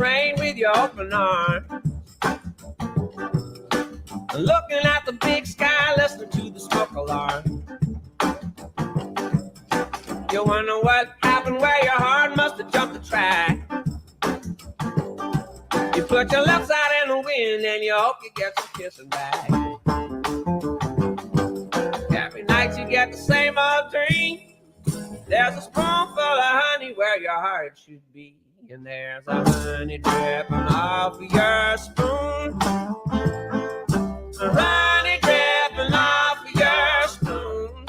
rain with your open arms. Looking at the big sky, listening to the smoke alarm. You wonder what happened, where your heart must have jumped the track. You put your left side in the wind and you hope you get some kissing back. Every night you get the same old dream. There's a spoonful of honey where your heart should be. And there's a honey dripping off of your spoon. A honey dripping off of your spoon.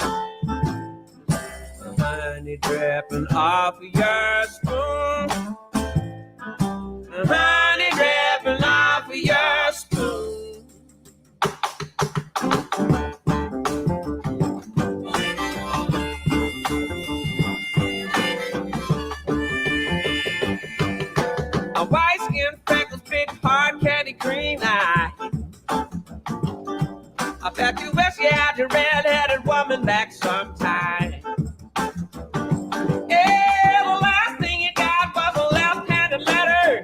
A honey dripping off of your spoon. A honey dripping off of your spoon. A white skin, freckles, big heart, candy green eye. I bet you wish you had your red-headed woman back sometime. Yeah, the last thing you got was a left-handed letter.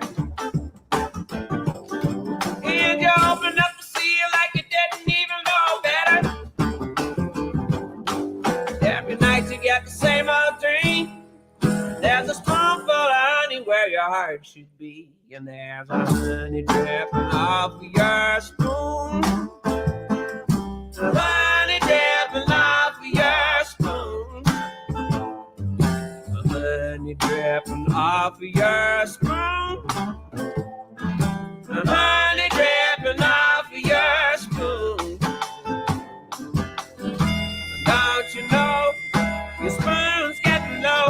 And you opened up to see it like you didn't even know better. Every night you get the same old dream. There's a spoonful of honey where your heart should be. And there's a honey dripping off of your spoon. A honey dripping off of your spoon. A honey dripping off of your spoon. A honey dripping off of your spoon. Don't you know your spoon's getting low?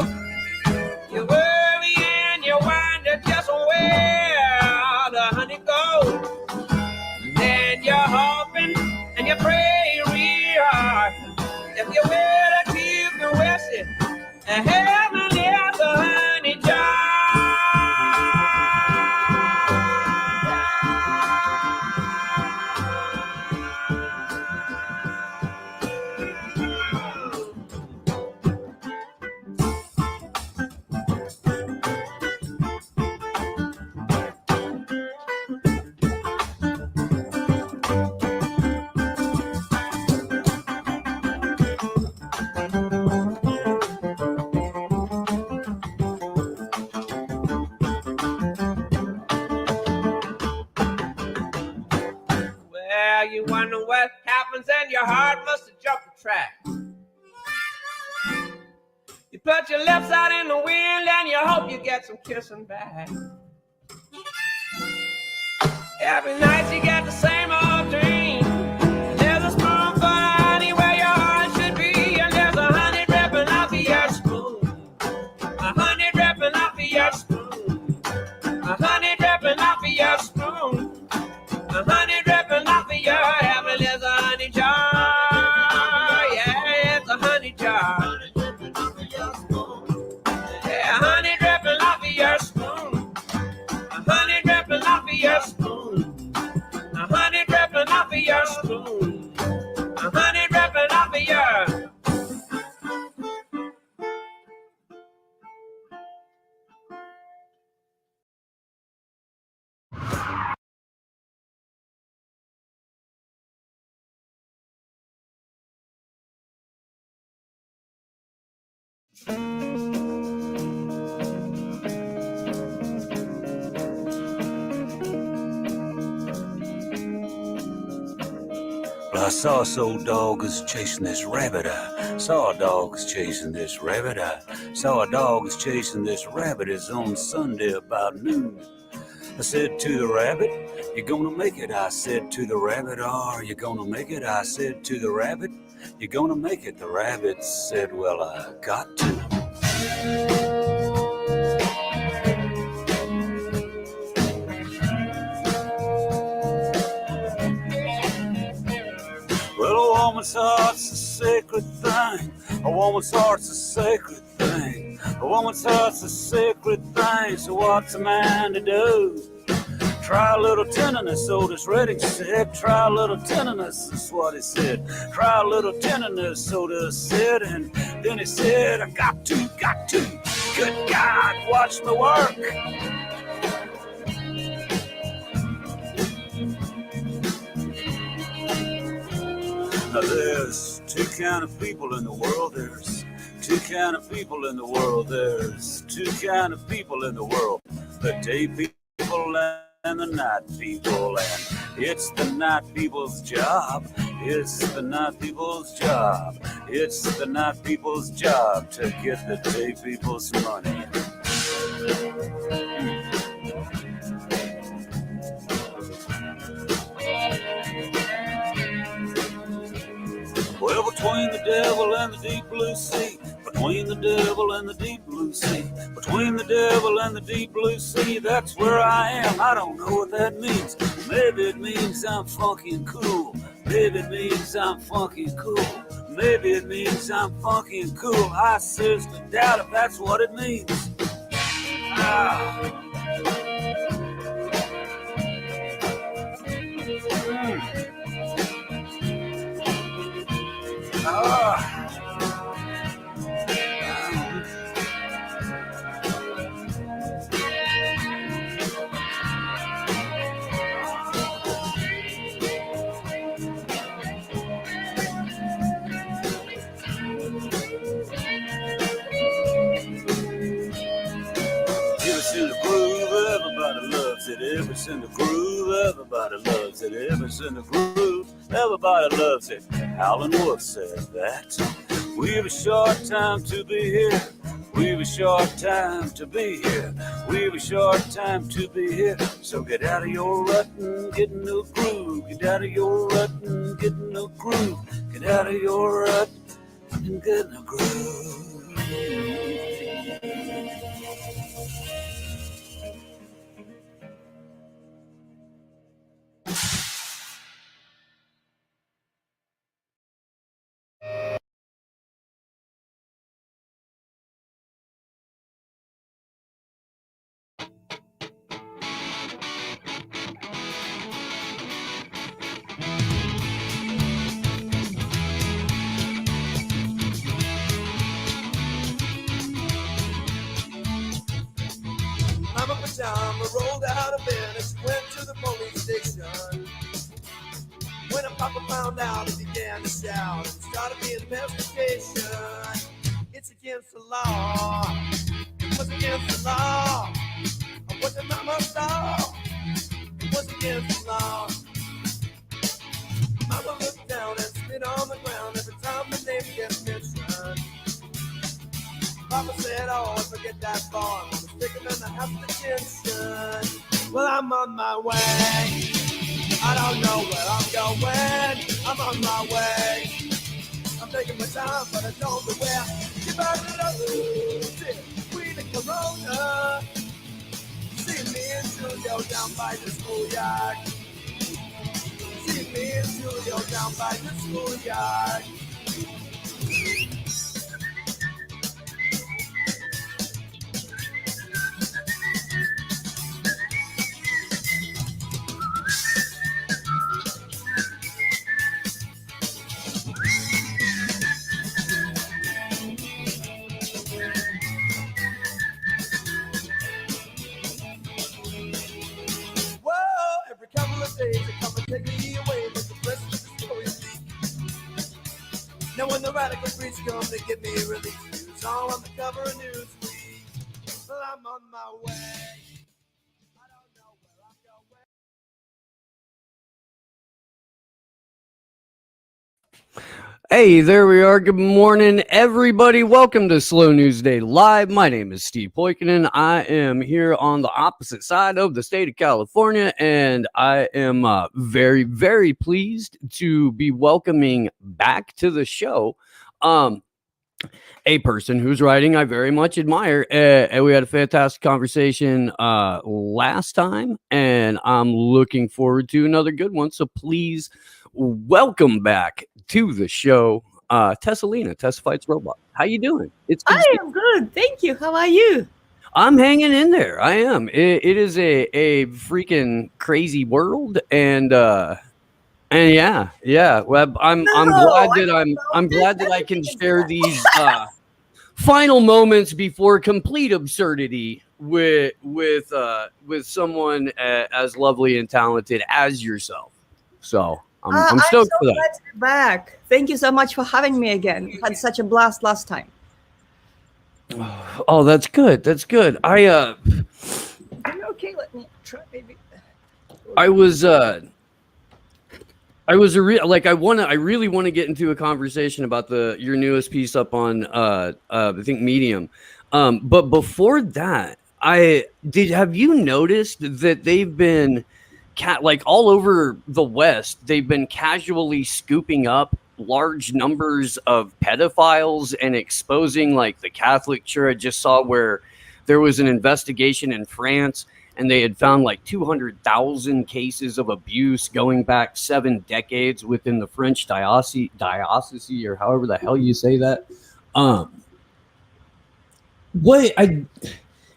You worry and you wonder just where the honey goes. And then you're hoping and you pray real hard. If you will achieve the wish it, heaven is a honey jar. You wonder what happens and your heart must have jumped the track. You put your left side in the wind and you hope you get some kissing back. Every night you get the same old dream. There's a spoonful of honey where your heart should be. And there's a honey dripping off of your spoon. A honey dripping off of your spoon. A honey dripping off of your spoon. A honey dripping off of your heaven is a honey jar. Yeah, it's a honey jar. Yeah, honey dripping off of your spoon. A honey dripping off of your spoon. A honey dripping off of your spoon. A honey dripping off of your. Well, I saw this old dog was chasing this rabbit. I saw a dog was chasing this rabbit. I saw a dog was chasing this rabbit. It's on Sunday about noon. I said to the rabbit, "You gonna make it?" I said to the rabbit, "Are you gonna make it?" I said to the rabbit, "You gonna make it?" The rabbit said, "Well, I got to." Well, a woman's heart's a sacred thing. A woman's heart's a sacred thing. A woman's heart's a sacred thing. So what's a man to do? Try a little tenderness, Otis Redding said. Try a little tenderness, that's what he said. Try a little tenderness, Otis said. And then he said, I got to. Good God, watch me work. Now there's two kind of people in the world. There's two kind of people in the world. There's two kind of people in the world. The day people and the night people. And it's the night people's job. It's the night people's job. It's the night people's job to get the day people's money. Well, between the devil and the deep blue sea, between the devil and the deep blue sea, between the devil and the deep blue sea, that's where I am. I don't know what that means. Maybe it means I'm fucking cool. Maybe it means I'm fucking cool. Maybe it means I'm fucking cool. I seriously doubt if that's what it means. Ah. Ever in the groove, everybody loves it. Ever in the groove, everybody loves it. Howlin' Wolf said that. We've a short time to be here. We've a short time to be here. We've a short time to be here. So get out of your rut and get in the groove. Get out of your rut and get in the groove. Get out of your rut and get in the groove. I rolled out of bed and went to the police station. When a papa found out, he began to shout and started the investigation. It's against the law. It was against the law. What the mama saw. It was against the law. Mama looked down and spit on the ground every time the name gets mentioned. Papa said, oh, forget that farm. I was thicker than the half detention. Well, I'm on my way. I don't know where I'm going. I'm on my way. I'm taking my time, but I don't know where. Get back to the music. We the Corona. See me and Julio down by the schoolyard. See me and Julio down by the schoolyard. Now when the radical preach come to give me relief, news all on the cover of Newsweek. Well, I'm on my way. I don't know where I'm going. Hey, there we are. Good morning, everybody. Welcome to Slow News Day Live. My name is Steve Poikinen. I am here on the opposite side of the state of California, and I am very, very pleased to be welcoming back to the show a person whose writing I very much admire. And we had a fantastic conversation last time, and I'm looking forward to another good one. So please welcome back to the show, Tessa Lena, Tessa Fights Robot. How you doing? I am good. Thank you. How are you? I'm hanging in there. I am. It is a freaking crazy world, and yeah. Well, I'm glad that I can share these final moments before complete absurdity with someone as lovely and talented as yourself. So I'm I'm stoked so for that. glad to be back. Thank you so much for having me again. Had such a blast last time. Oh, that's good. That's good. Okay, let me try maybe. I really want to get into a conversation about your newest piece up on I think Medium. But before that, have you noticed that they've been like all over the West, they've been casually scooping up large numbers of pedophiles and exposing like the Catholic Church. I just saw where there was an investigation in France and they had found like 200,000 cases of abuse going back 7 decades within the French diocese or however the hell you say that.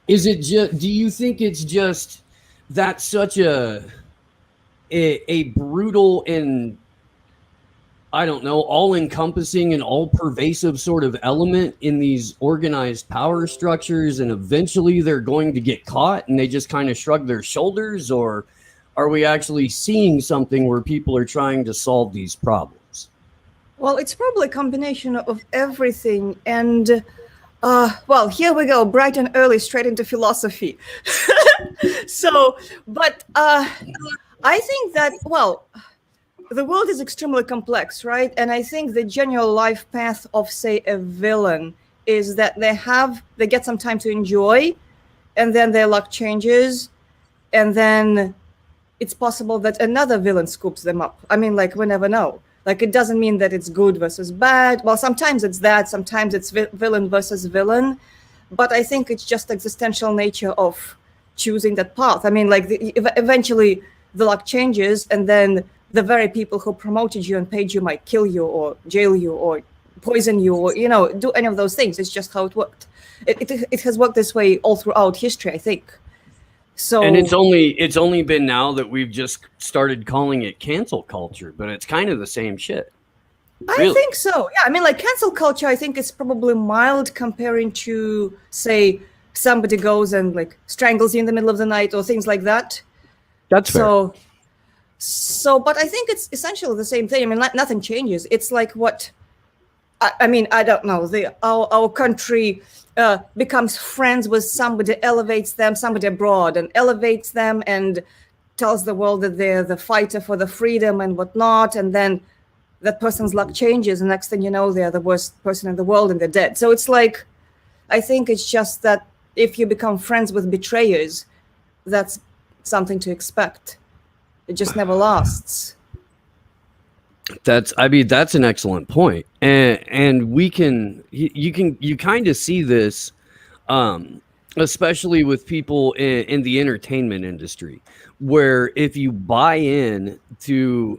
Is it just, do you think it's just that's such a brutal and I don't know, all-encompassing and all-pervasive sort of element in these organized power structures, and eventually they're going to get caught and they just kind of shrug their shoulders? Or are we actually seeing something where people are trying to solve these problems? Well, it's probably a combination of everything. And well, here we go, bright and early, straight into philosophy. But I think that, well, the world is extremely complex, right? And I think the general life path of, say, a villain is that they get some time to enjoy, and then their luck changes, and then it's possible that another villain scoops them up. I mean, like, we never know. Like, it doesn't mean that it's good versus bad. Well, sometimes it's that, sometimes it's villain versus villain. But I think it's just existential nature of choosing that path. I mean, like, eventually the luck changes, and then the very people who promoted you and paid you might kill you or jail you or poison you or, do any of those things. It's just how it worked. It has worked this way all throughout history, I think. So, and it's only been now that we've just started calling it cancel culture, but it's kind of the same shit. Really? I think so. Yeah, I mean, like, cancel culture, I think it's probably mild comparing to, say, somebody goes and like strangles you in the middle of the night or things like that. That's fair. So, but I think it's essentially the same thing. I mean, nothing changes. It's like what, I mean, I don't know. Our country becomes friends with somebody, elevates them, somebody abroad, and elevates them and tells the world that they're the fighter for the freedom and whatnot. And then that person's luck changes. And next thing you know, they're the worst person in the world and they're dead. So it's like, I think it's just that if you become friends with betrayers, that's something to expect. It just never lasts. That's an excellent point. And you kind of see this, especially with people in the entertainment industry, where if you buy in to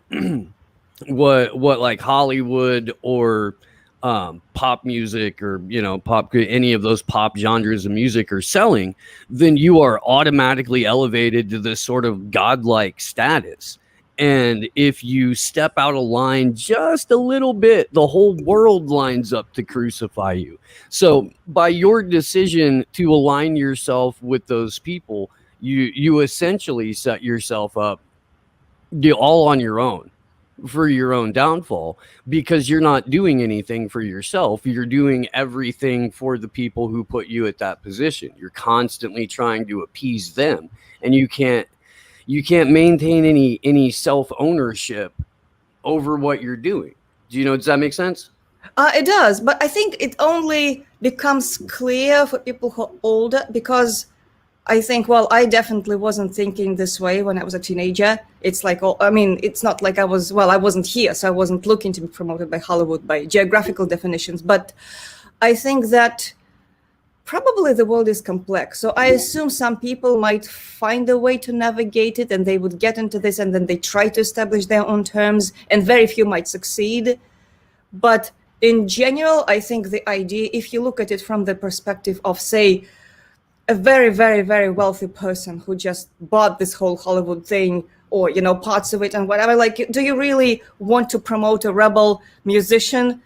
what like Hollywood or pop music or any of those pop genres of music are selling, then you are automatically elevated to this sort of godlike status. And if you step out of line just a little bit, the whole world lines up to crucify you. So by your decision to align yourself with those people, you essentially set yourself up all on your own for your own downfall, because you're not doing anything for yourself. You're doing everything for the people who put you at that position. You're constantly trying to appease them, and you can't maintain any self-ownership over what you're doing. Does that make sense? It does, but I think it only becomes clear for people who are older, because I think, well, I definitely wasn't thinking this way when I was a teenager. It's like, I mean, it's not like I wasn't here, so I wasn't looking to be promoted by Hollywood by geographical definitions. But I think that probably the world is complex. So I assume some people might find a way to navigate it, and they would get into this, and then they try to establish their own terms, and very few might succeed. But in general, I think the idea, if you look at it from the perspective of, say, a very, very, very wealthy person who just bought this whole Hollywood thing, or, parts of it and whatever, like, do you really want to promote a rebel musician,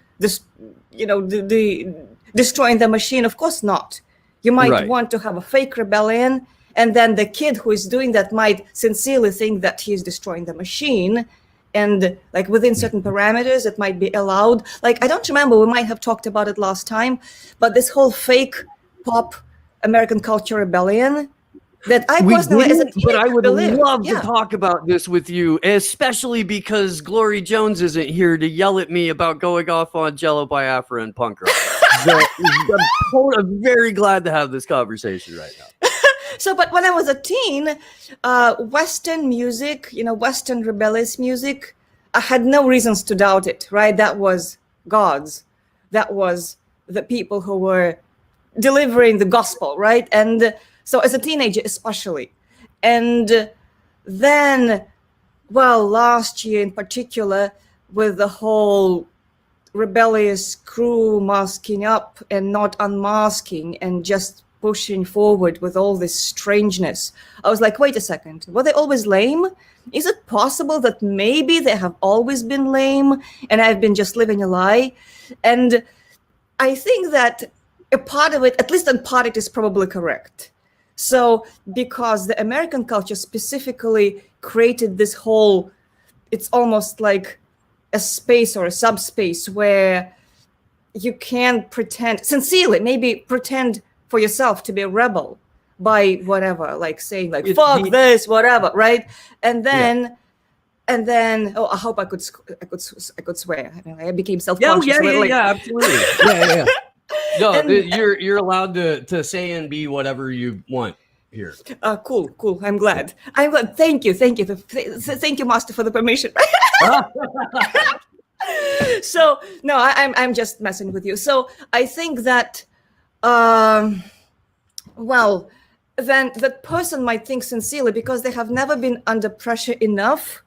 destroying the machine? Of course not. You might want to have a fake rebellion, and then the kid who is doing that might sincerely think that he's destroying the machine, and like within certain parameters it might be allowed. Like I don't remember, we might have talked about it last time, but this whole fake pop American culture rebellion that I We personally, as a didn't, but I teenager, would believed. love to Yeah. talk about this with you, especially because Glory Jones isn't here to yell at me about going off on Jello Biafra and punk rock. I'm very glad to have this conversation right now. So, but when I was a teen, Western music, Western rebellious music, I had no reasons to doubt it, right? That was God's. That was the people who were delivering the gospel, right? And so as a teenager, especially. And then, well, last year in particular, with the whole rebellious crew masking up and not unmasking and just pushing forward with all this strangeness, I was like, wait a second, were they always lame? Is it possible that maybe they have always been lame and I've been just living a lie? And I think that a part of it, at least in part, it is probably correct. So because the American culture specifically created this whole, it's almost like a space or a subspace where you can pretend, sincerely, maybe pretend for yourself to be a rebel by whatever, like saying like, fuck this, whatever, right? And then, oh, I hope I could swear. I mean, I became self-conscious. Yeah, absolutely. Yeah. No, you're allowed to say and be whatever you want here. Cool. I'm glad. Thank you. Thank you, Master, for the permission. So no, I'm just messing with you. So I think that, well, then that person might think sincerely because they have never been under pressure enough.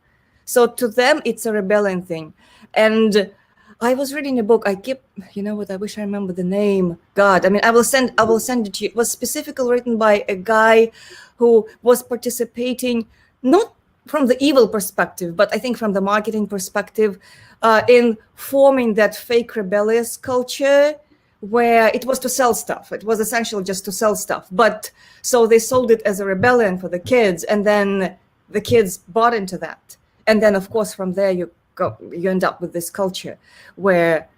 So to them, it's a rebellion thing. And I was reading a book. I keep, you know what? I wish I remember the name. God, I mean, I will send it to you. It was specifically written by a guy who was participating, not from the evil perspective, but I think from the marketing perspective, in forming that fake rebellious culture where it was to sell stuff. It was essentially just to sell stuff. But so they sold it as a rebellion for the kids, and then the kids bought into that. And then, of course, from there you end up with this culture where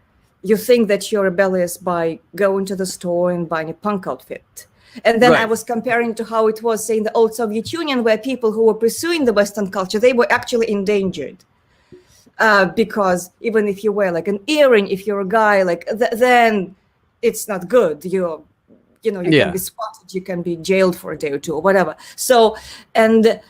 you think that you're rebellious by going to the store and buying a punk outfit. And then I was comparing to how it was, say, in the old Soviet Union, where people who were pursuing the Western culture, they were actually endangered. Because even if you wear like an earring, if you're a guy, like then it's not good. You can be spotted, you can be jailed for a day or two or whatever. So, and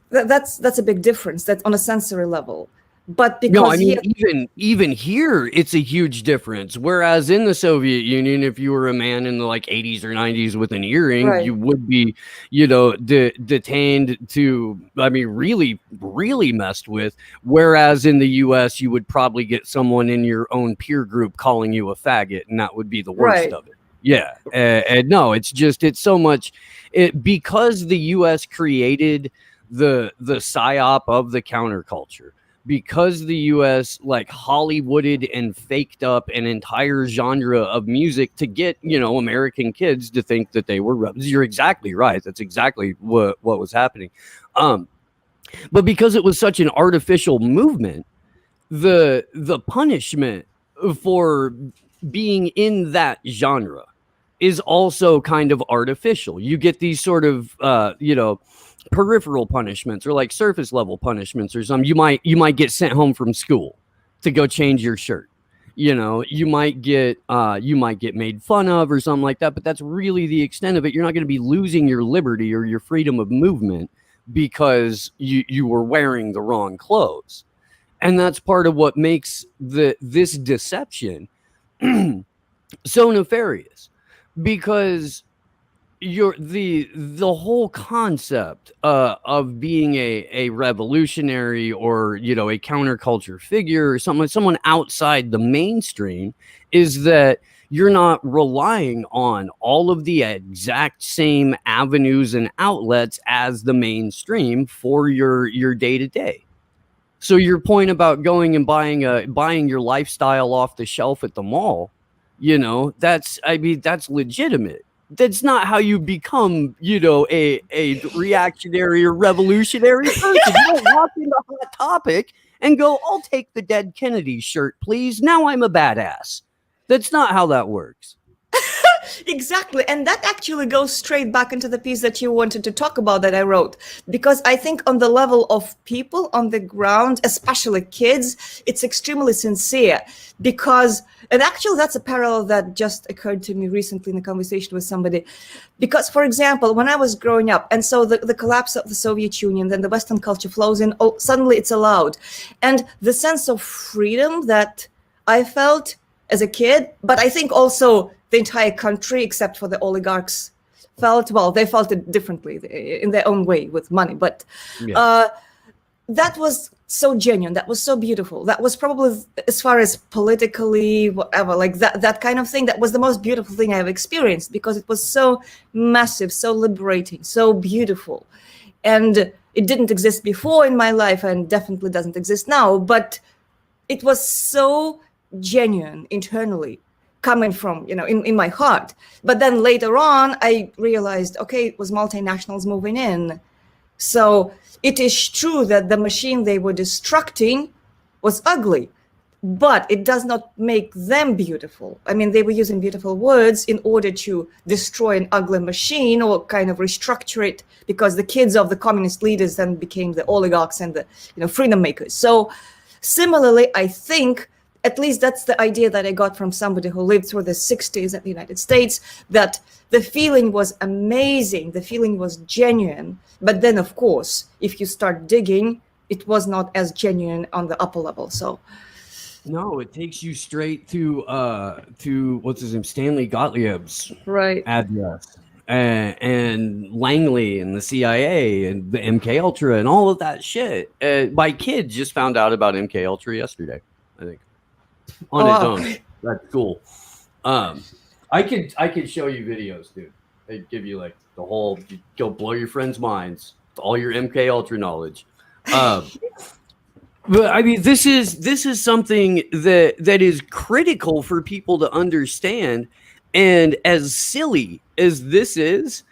that's a big difference. That's on a sensory level. But because no, I mean, even here, it's a huge difference. Whereas in the Soviet Union, if you were a man in the like 80s or 90s with an earring, you would be, detained to, I mean, really, really messed with. Whereas in the US, you would probably get someone in your own peer group calling you a faggot, and that would be the worst of it. Yeah. And no, it's so much because the US created the psyop of the counterculture. Because the U.S. like Hollywooded and faked up an entire genre of music to get, American kids to think that they were rebels. You're exactly right. That's exactly what was happening. But because it was such an artificial movement, the punishment for being in that genre is also kind of artificial. You get these sort of, peripheral punishments or like surface level punishments or something. You might get sent home from school to go change your shirt. You might get made fun of or something like that, but that's really the extent of it. You're not going to be losing your liberty or your freedom of movement because you were wearing the wrong clothes. And that's part of what makes this deception so nefarious, because the whole concept of being a revolutionary or a counterculture figure or someone outside the mainstream is that you're not relying on all of the exact same avenues and outlets as the mainstream for your day-to-day. So your point about going and buying your lifestyle off the shelf at the mall, that's legitimate. That's not how you become, a reactionary or revolutionary person. You don't walk into Hot Topic and go, I'll take the dead Kennedy shirt, please. Now I'm a badass. That's not how that works. Exactly. And that actually goes straight back into the piece that you wanted to talk about that I wrote. Because I think on the level of people on the ground, especially kids, it's extremely sincere. Because, and actually that's a parallel that just occurred to me recently in a conversation with somebody. Because, for example, when I was growing up, and so the collapse of the Soviet Union, then the Western culture flows in, suddenly it's allowed. And the sense of freedom that I felt as a kid, but I think also the entire country, except for the oligarchs, they felt it differently in their own way with money. But that was so genuine. That was so beautiful. That was probably, as far as politically, whatever, like that kind of thing, that was the most beautiful thing I've experienced, because it was so massive, so liberating, so beautiful. And it didn't exist before in my life and definitely doesn't exist now, but it was so genuine internally, coming from, in my heart. But then later on, I realized, okay, it was multinationals moving in. So it is true that the machine they were destructing was ugly, but it does not make them beautiful. I mean, they were using beautiful words in order to destroy an ugly machine or kind of restructure it, because the kids of the communist leaders then became the oligarchs and the freedom makers. So similarly, I think, at least that's the idea that I got from somebody who lived through the 60s in the United States, that the feeling was amazing, the feeling was genuine. But then, of course, if you start digging, it was not as genuine on the upper level. So, no, it takes you straight to what's his name, Stanley Gottlieb's address, and Langley and the CIA and the MK Ultra and all of that shit. My kid just found out about MK Ultra yesterday, I think. On his own. That's cool. I could show you videos, dude. They'd give you like the whole, go blow your friends' minds, all your MK Ultra knowledge. But I mean, this is something that is critical for people to understand. And as silly as this is,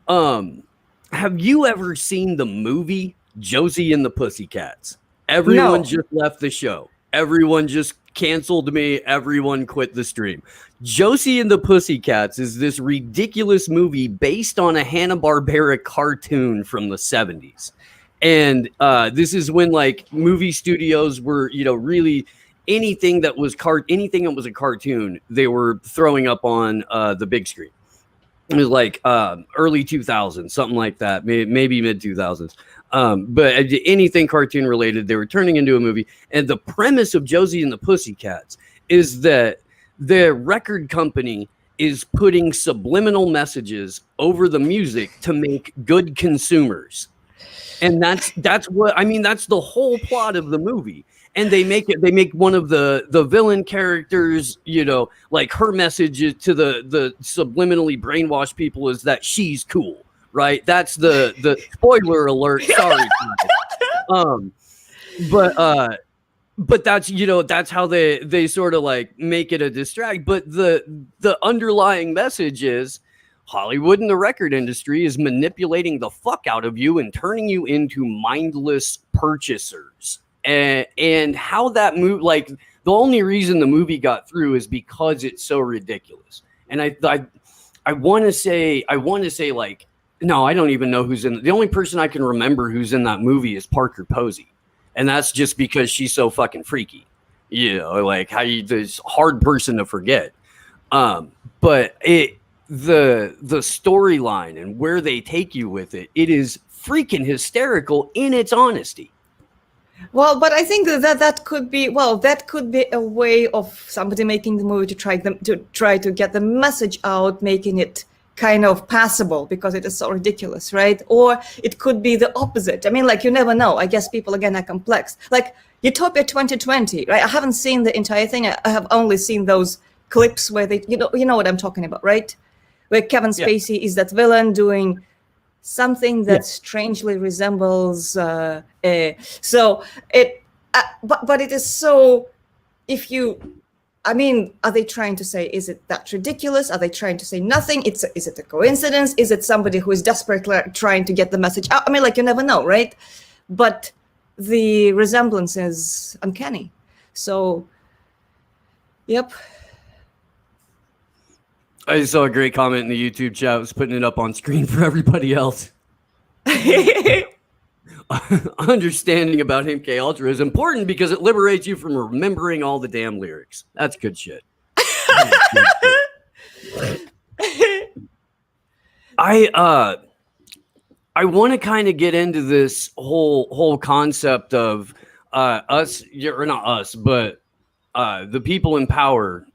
have you ever seen the movie Josie and the Pussycats? Everyone just left the show. Everyone just canceled me. Everyone quit the stream. Josie and the Pussycats is this ridiculous movie based on a Hanna-Barbera cartoon from the 70s. And this is when like movie studios were, really anything that was a cartoon, they were throwing up on the big screen. It was like early 2000s, something like that, maybe mid 2000s. But anything cartoon related, they were turning into a movie. And the premise of Josie and the Pussycats is that the record company is putting subliminal messages over the music to make good consumers. And that's the whole plot of the movie. And they make one of the villain characters, like her message to the subliminally brainwashed people is that she's cool, right? That's the spoiler alert. Sorry. But that's how they sort of like make it a distract. But the underlying message is Hollywood and the record industry is manipulating the fuck out of you and turning you into mindless purchasers. And how that move, like the only reason the movie got through is because it's so ridiculous. And I want to say like, no, I don't even know who's in. The only person I can remember who's in that movie is Parker Posey. And that's just because she's so fucking freaky, like this hard person to forget. But the storyline and where they take you with it is freaking hysterical in its honesty. Well, but I think that could be a way of somebody making the movie to try to get the message out, making it kind of passable because it is so ridiculous, right? Or it could be the opposite. I mean, like, you never know. I guess people again are complex. Like Utopia 2020, right? I haven't seen the entire thing. I have only seen those clips where they, you know what I'm talking about, right? Where Kevin Spacey is that villain doing something that strangely resembles but it is so, I mean, are they trying to say, is it that ridiculous? Are they trying to say nothing? Is it a coincidence? Is it somebody who is desperately trying to get the message out? I mean, like, you never know, right? But the resemblance is uncanny. So, yep. I saw a great comment in the YouTube chat. I was putting it up on screen for everybody else. Understanding about MK Ultra is important because it liberates you from remembering all the damn lyrics. That's good shit. I want to kind of get into this whole concept of us, or not us, but the people in power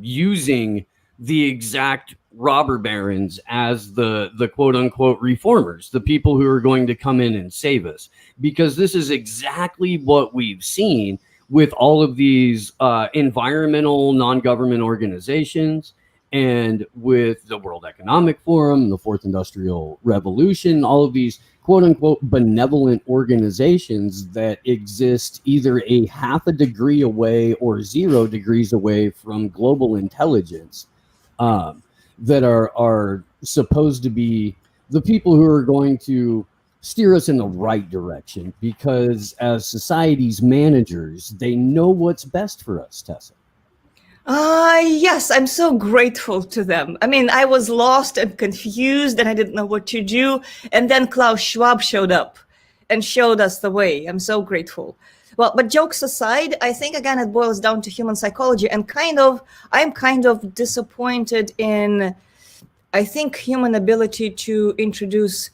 using the exact robber barons as the quote unquote reformers, the people who are going to come in and save us, because this is exactly what we've seen with all of these environmental non-government organizations, and with the World Economic Forum, the Fourth Industrial Revolution, all of these quote unquote benevolent organizations that exist either a half a degree away or 0 degrees away from global intelligence, that are supposed to be the people who are going to steer us in the right direction, because as society's managers, they know what's best for us, Tessa. Yes, I'm so grateful to them. I mean, I was lost and confused and I didn't know what to do. And then Klaus Schwab showed up and showed us the way. I'm so grateful. Well, but jokes aside, I think, again, it boils down to human psychology, and I'm kind of disappointed in, I think, human ability to introduce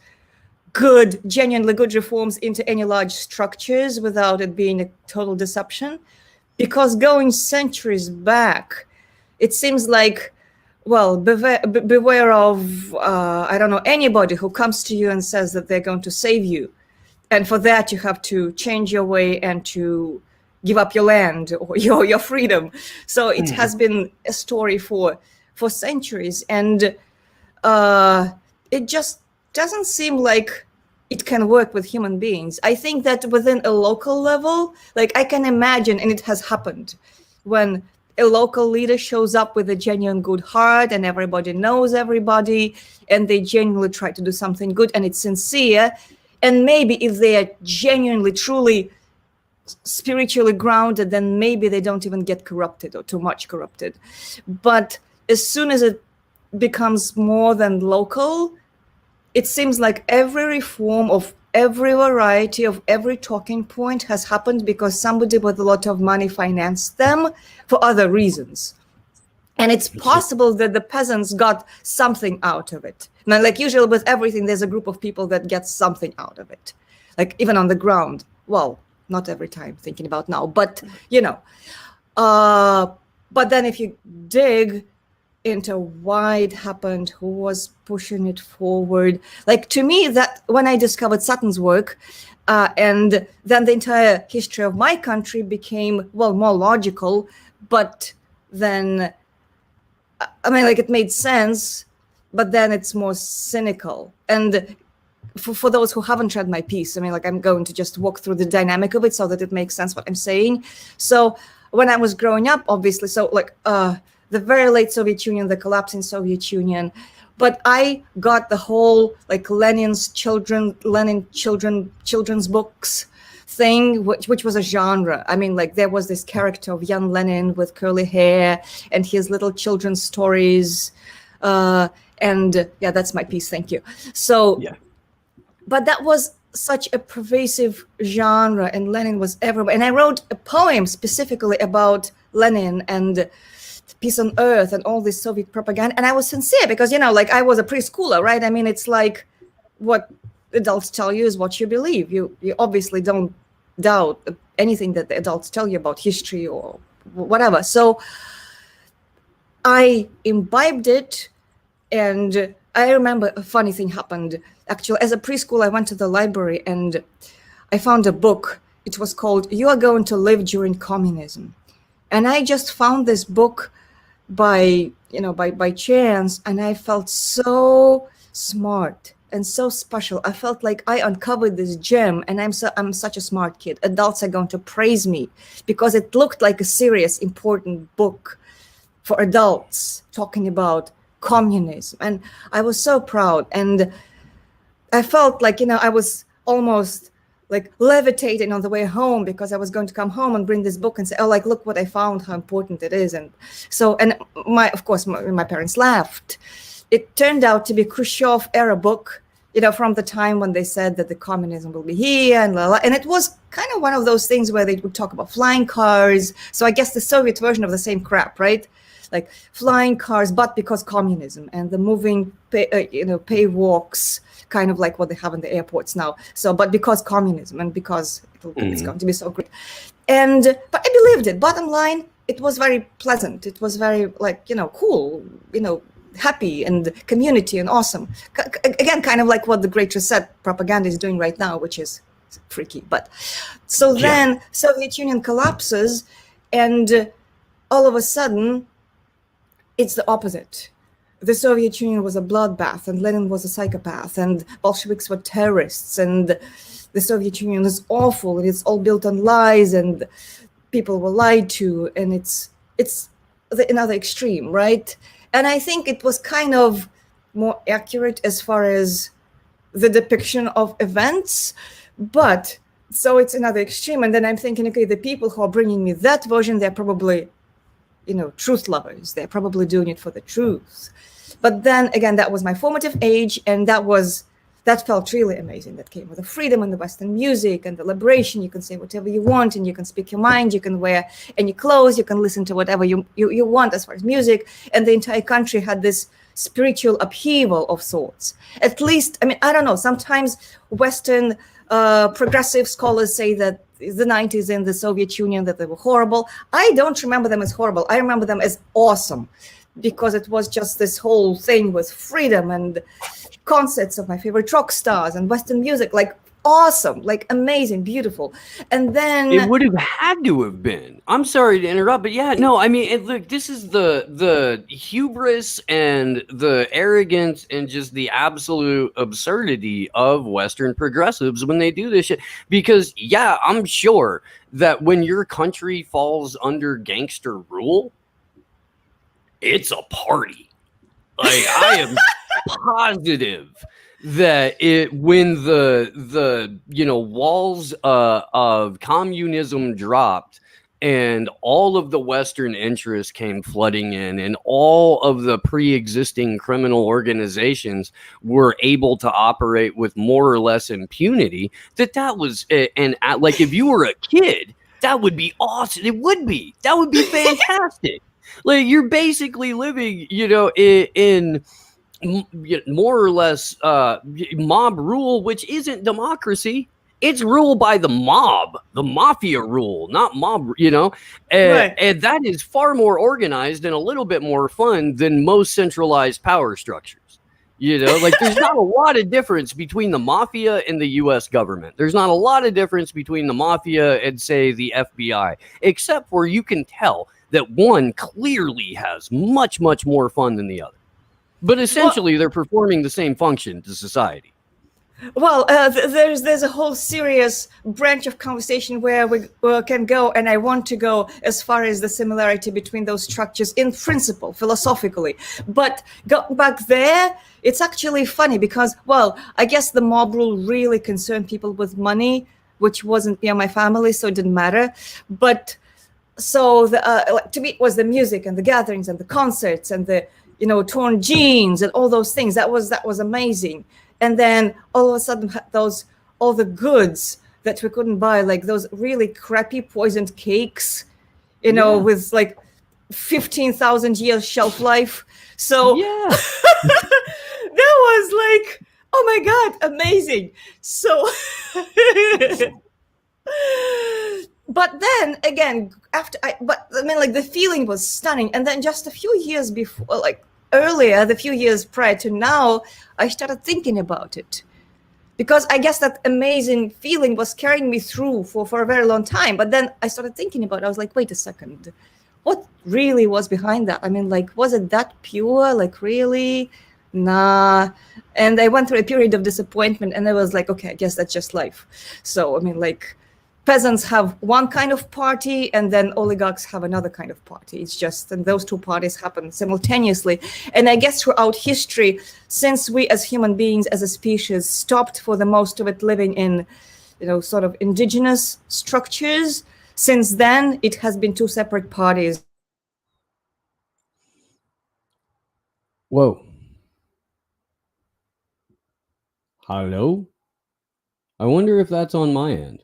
genuinely good reforms into any large structures without it being a total deception. Because going centuries back, it seems like, well, beware of, I don't know, anybody who comes to you and says that they're going to save you. And for that, you have to change your way and to give up your land or your freedom. So it has been a story for centuries. And it just doesn't seem like it can work with human beings. I think that within a local level, like I can imagine, and it has happened, when a local leader shows up with a genuine good heart and everybody knows everybody and they genuinely try to do something good and it's sincere. And maybe if they are genuinely, truly spiritually grounded, then maybe they don't even get corrupted or too much corrupted. But as soon as it becomes more than local, it seems like every reform of every variety of every talking point has happened because somebody with a lot of money financed them for other reasons. And it's possible that the peasants got something out of it. Now, like usually with everything, there's a group of people that gets something out of it. Like even on the ground. Well, not every time, thinking about now, but you know. But then if you dig into why it happened, who was pushing it forward, like to me, that when I discovered Sutton's work, and then the entire history of my country became, well, more logical, but then I mean, like it made sense, but then it's more cynical. And for those who haven't read my piece, I mean, like I'm going to just walk through the dynamic of it so that it makes sense what I'm saying. So when I was growing up, obviously, so like the very late Soviet Union, the collapsing Soviet Union, but I got the whole like Lenin's children's books thing, which was a genre. I mean, like there was this character of young Lenin with curly hair and his little children's stories. And yeah, that's my piece. Thank you. So, yeah. But that was such a pervasive genre and Lenin was everywhere. And I wrote a poem specifically about Lenin and peace on earth and all this Soviet propaganda. And I was sincere because, you know, like I was a preschooler, right? I mean, it's like what adults tell you is what you believe. You obviously don't doubt anything that the adults tell you about history or whatever. So I imbibed it, and I remember a funny thing happened. Actually, as a preschool, I went to the library and I found a book. It was called "You Are Going to Live During Communism," and I just found this book by chance, and I felt so smart and so special. I felt like I uncovered this gem, and I'm such a smart kid. Adults are going to praise me because it looked like a serious, important book for adults talking about communism. And I was so proud. And I felt like, I was almost like levitating on the way home, because I was going to come home and bring this book and say, oh, like, look what I found, how important it is. And so, and of course, my parents laughed. It turned out to be Khrushchev era book, from the time when they said that the communism will be here and la, la. And it was kind of one of those things where they would talk about flying cars. So I guess the Soviet version of the same crap, right? Like flying cars, but because communism, and the moving, pay walks, kind of like what they have in the airports now. So, but because communism, and because it's going to be so great. But I believed it. Bottom line, it was very pleasant. It was very cool, happy and community and awesome. Again, kind of like what the Great Reset propaganda is doing right now, which is freaky. But so then Soviet Union collapses, and all of a sudden, it's the opposite. The Soviet Union was a bloodbath, and Lenin was a psychopath, and Bolsheviks were terrorists, and the Soviet Union is awful, and it's all built on lies, and people were lied to, and it's another extreme, right? And I think it was kind of more accurate as far as the depiction of events, but so it's another extreme. And then I'm thinking, okay, the people who are bringing me that version, they're probably truth lovers. They're probably doing it for the truth. But then again, that was my formative age, and that felt really amazing. That came with the freedom and the Western music and the liberation. You can say whatever you want, and you can speak your mind. You can wear any clothes. You can listen to whatever you want as far as music. And the entire country had this spiritual upheaval of sorts. At least, I don't know. Sometimes Western progressive scholars say that the 90s in the Soviet Union, that they were horrible. I don't remember them as horrible. I remember them as awesome, because it was just this whole thing with freedom and concerts of my favorite rock stars and Western music, like awesome, like amazing, beautiful. And then it would have had to have been. I'm sorry to interrupt, but look, this is the hubris and the arrogance and just the absolute absurdity of Western progressives when they do this shit. Because I'm sure that when your country falls under gangster rule, it's a party. Like, I am positive that when the walls of communism dropped, and all of the Western interests came flooding in, and all of the pre-existing criminal organizations were able to operate with more or less impunity, that was like, if you were a kid, that would be awesome. That would be fantastic. Like, you're basically living, in more or less mob rule, which isn't democracy. It's ruled by the mob, the mafia rule, not mob, right. And that is far more organized and a little bit more fun than most centralized power structures. Like, there's not a lot of difference between the mafia and the U.S. government. There's not a lot of difference between the mafia and, say, the FBI, except where you can tell that one clearly has much, much more fun than the other. But essentially, they're performing the same function to society. Well, there's a whole serious branch of conversation where we can go, and I want to go as far as the similarity between those structures in principle, philosophically. But back there, it's actually funny because, I guess the mob rule really concerned people with money, which wasn't my family, so it didn't matter. But so to me, it was the music and the gatherings and the concerts and the torn jeans and all those things. That was amazing. And then all of a sudden, all the goods that we couldn't buy, like those really crappy poisoned cakes, with like 15,000 years shelf life. So that was like, oh my God, amazing. So, but then again, the feeling was stunning. And then just a few years before, the few years prior to now, I started thinking about it, because I guess that amazing feeling was carrying me through for a very long time. But then I started thinking about it. I was like, wait a second, what really was behind that? Was it that pure? Like, really? nah. And I went through a period of disappointment, and I was like, okay, I guess that's just life. So, I mean, like, peasants have one kind of party, and then oligarchs have another kind of party. It's just, and those two parties happen simultaneously. And I guess throughout history, since we as human beings, as a species, stopped for the most of it living in, sort of indigenous structures, since then, it has been two separate parties. Whoa. Hello? I wonder if that's on my end.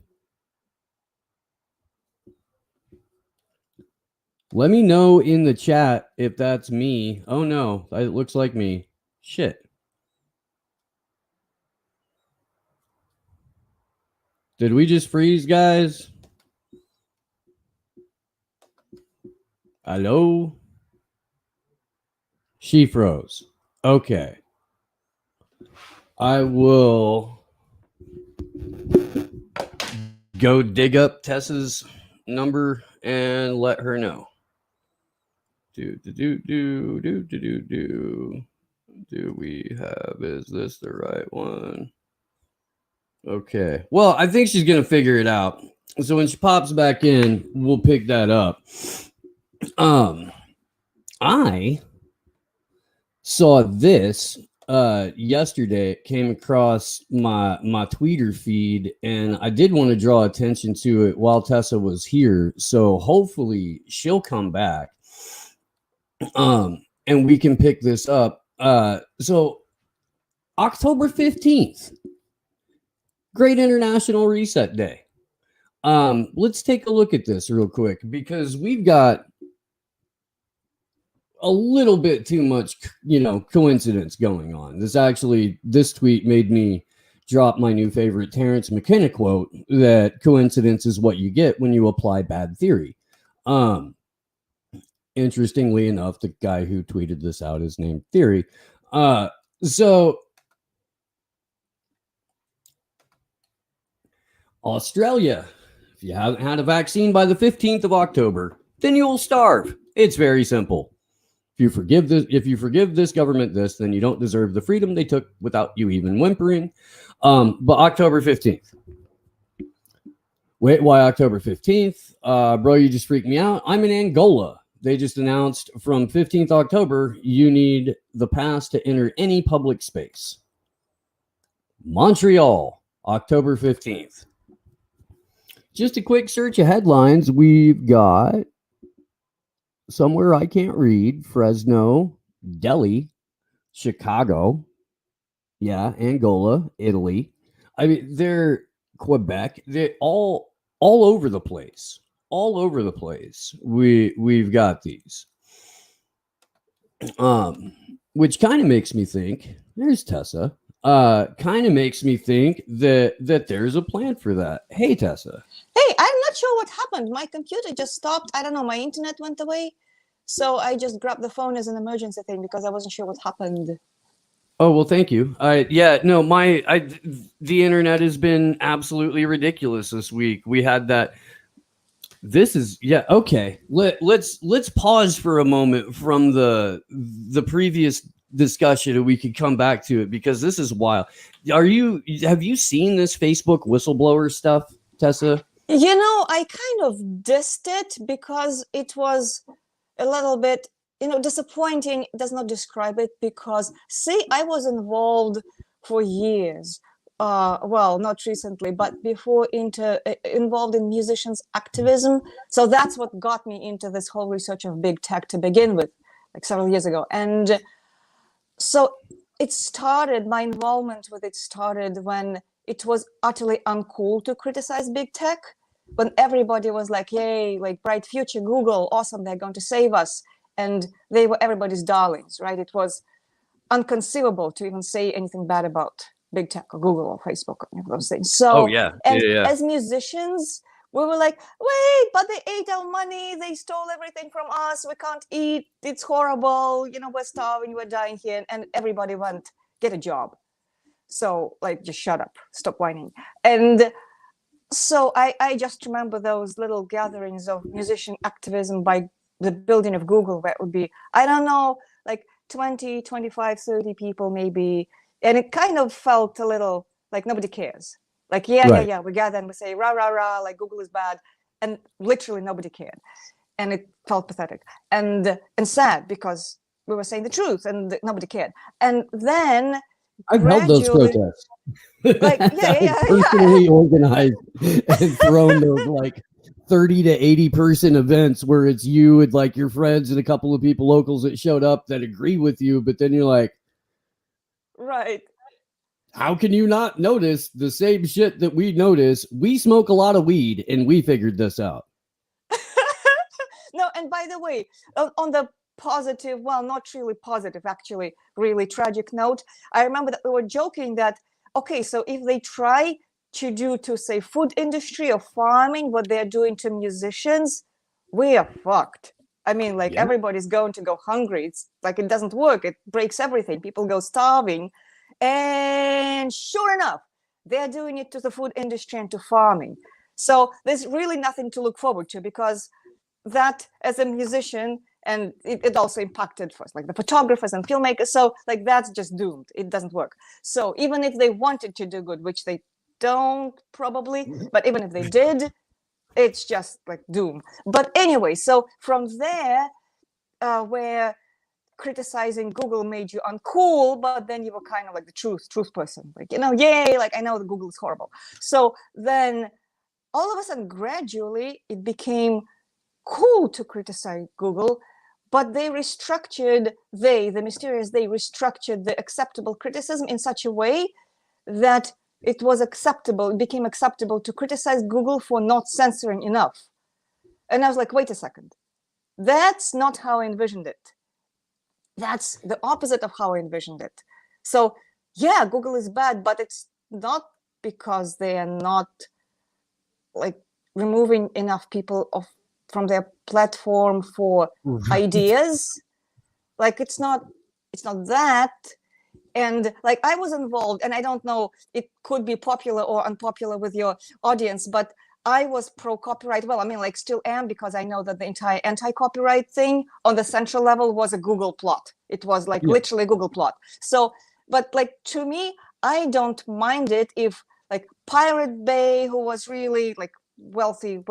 Let me know in the chat if that's me. Oh no, it looks like me. Shit. Did we just freeze, guys? Hello? She froze. Okay. I will go dig up Tessa's number and let her know. Do we have, is this the right one? Okay. Well, I think she's going to figure it out. So when she pops back in, we'll pick that up. I saw this yesterday. It came across my Twitter feed, and I did want to draw attention to it while Tessa was here. So hopefully she'll come back. And we can pick this up. So October 15th, Great International Reset Day. Let's take a look at this real quick, because we've got a little bit too much, coincidence going on. This tweet made me drop my new favorite Terrence McKenna quote, that coincidence is what you get when you apply bad theory. Interestingly enough, the guy who tweeted this out is named Theory. So Australia, if you haven't had a vaccine by the 15th of October, then you will starve. It's very simple. If you forgive this government this, then you don't deserve the freedom they took without you even whimpering. But October 15th. Wait, why October 15th? Bro, you just freaked me out. I'm in Angola. They just announced from 15th October, you need the pass to enter any public space. Montreal, October 15th. Just a quick search of headlines. We've got somewhere I can't read, Fresno, Delhi, Chicago, Angola, Italy. I mean, they're Quebec. They're all over the place. All over the place. We've got these. Which kind of makes me think, there's Tessa. Kind of makes me think that there's a plan for that. Hey, Tessa. Hey, I'm not sure what happened. My computer just stopped. I don't know. My internet went away. So I just grabbed the phone as an emergency thing because I wasn't sure what happened. Oh, well, thank you. The internet has been absolutely ridiculous this week. We had that. This is okay. Let's pause for a moment from the previous discussion, and we could come back to it, because this is wild. Have you seen this Facebook whistleblower stuff, Tessa? I kind of dissed it because it was a little bit, disappointing. Does not describe it, because I was involved for years. Well, not recently, but before, involved in musicians activism. So that's what got me into this whole research of big tech to begin with, like several years ago. And so my involvement with it started when it was utterly uncool to criticize big tech, when everybody was like, yay, like bright future, Google, awesome, they're going to save us. And they were everybody's darlings, right? It was unconceivable to even say anything bad about big tech or Google or Facebook or any of those things. So as musicians, we were like, wait, but they ate our money, they stole everything from us, we can't eat, it's horrible, we're starving, we're dying here. And everybody went, get a job. So just shut up, stop whining. And so I just remember those little gatherings of musician activism by the building of Google, where it would be, I don't know, like 20, 25, 30 people maybe. And it kind of felt a little like nobody cares. Like, yeah, we gather and we say, rah, rah, rah, like Google is bad. And literally nobody cared. And it felt pathetic and sad because we were saying the truth and nobody cared. And then I've held those protests. Like, yeah. Personally organized and thrown those like 30 to 80 person events where it's you and like your friends and a couple of people locals that showed up that agree with you, but then you're like, right, how can you not notice the same shit that we notice? We smoke a lot of weed and we figured this out. No, and by the way, on the positive, well, not really positive, actually, really tragic note, I remember that we were joking that, okay, so if they try to do to say food industry or farming what they're doing to musicians, we are fucked. I mean, like, everybody's going to go hungry. It's like, it doesn't work. It breaks everything. People go starving. And sure enough, they're doing it to the food industry and to farming. So there's really nothing to look forward to, because that, as a musician, and it also impacted first, like the photographers and filmmakers. So like, that's just doomed. It doesn't work. So even if they wanted to do good, which they don't probably, but even if they did, it's just like doom. But anyway, so from there, where criticizing Google made you uncool, but then you were kind of like the truth person, like, you know, yay, like, I know that Google is horrible. So then all of a sudden, gradually, it became cool to criticize Google, but they restructured, the mysterious they restructured the acceptable criticism in such a way that it was acceptable, it became acceptable to criticize Google for not censoring enough. And I was like, wait a second, that's not how I envisioned it. That's the opposite of how I envisioned it. So yeah, Google is bad, but it's not because they are not like removing enough people from their platform for ideas. Like, it's not that. And like, I was involved, and I don't know, it could be popular or unpopular with your audience, but I was pro copyright. Well, I mean, like, still am, because I know that the entire anti-copyright thing on the central level was a Google plot. It was like literally a Google plot. So, but like, to me, I don't mind it if like Pirate Bay, who was really like wealthy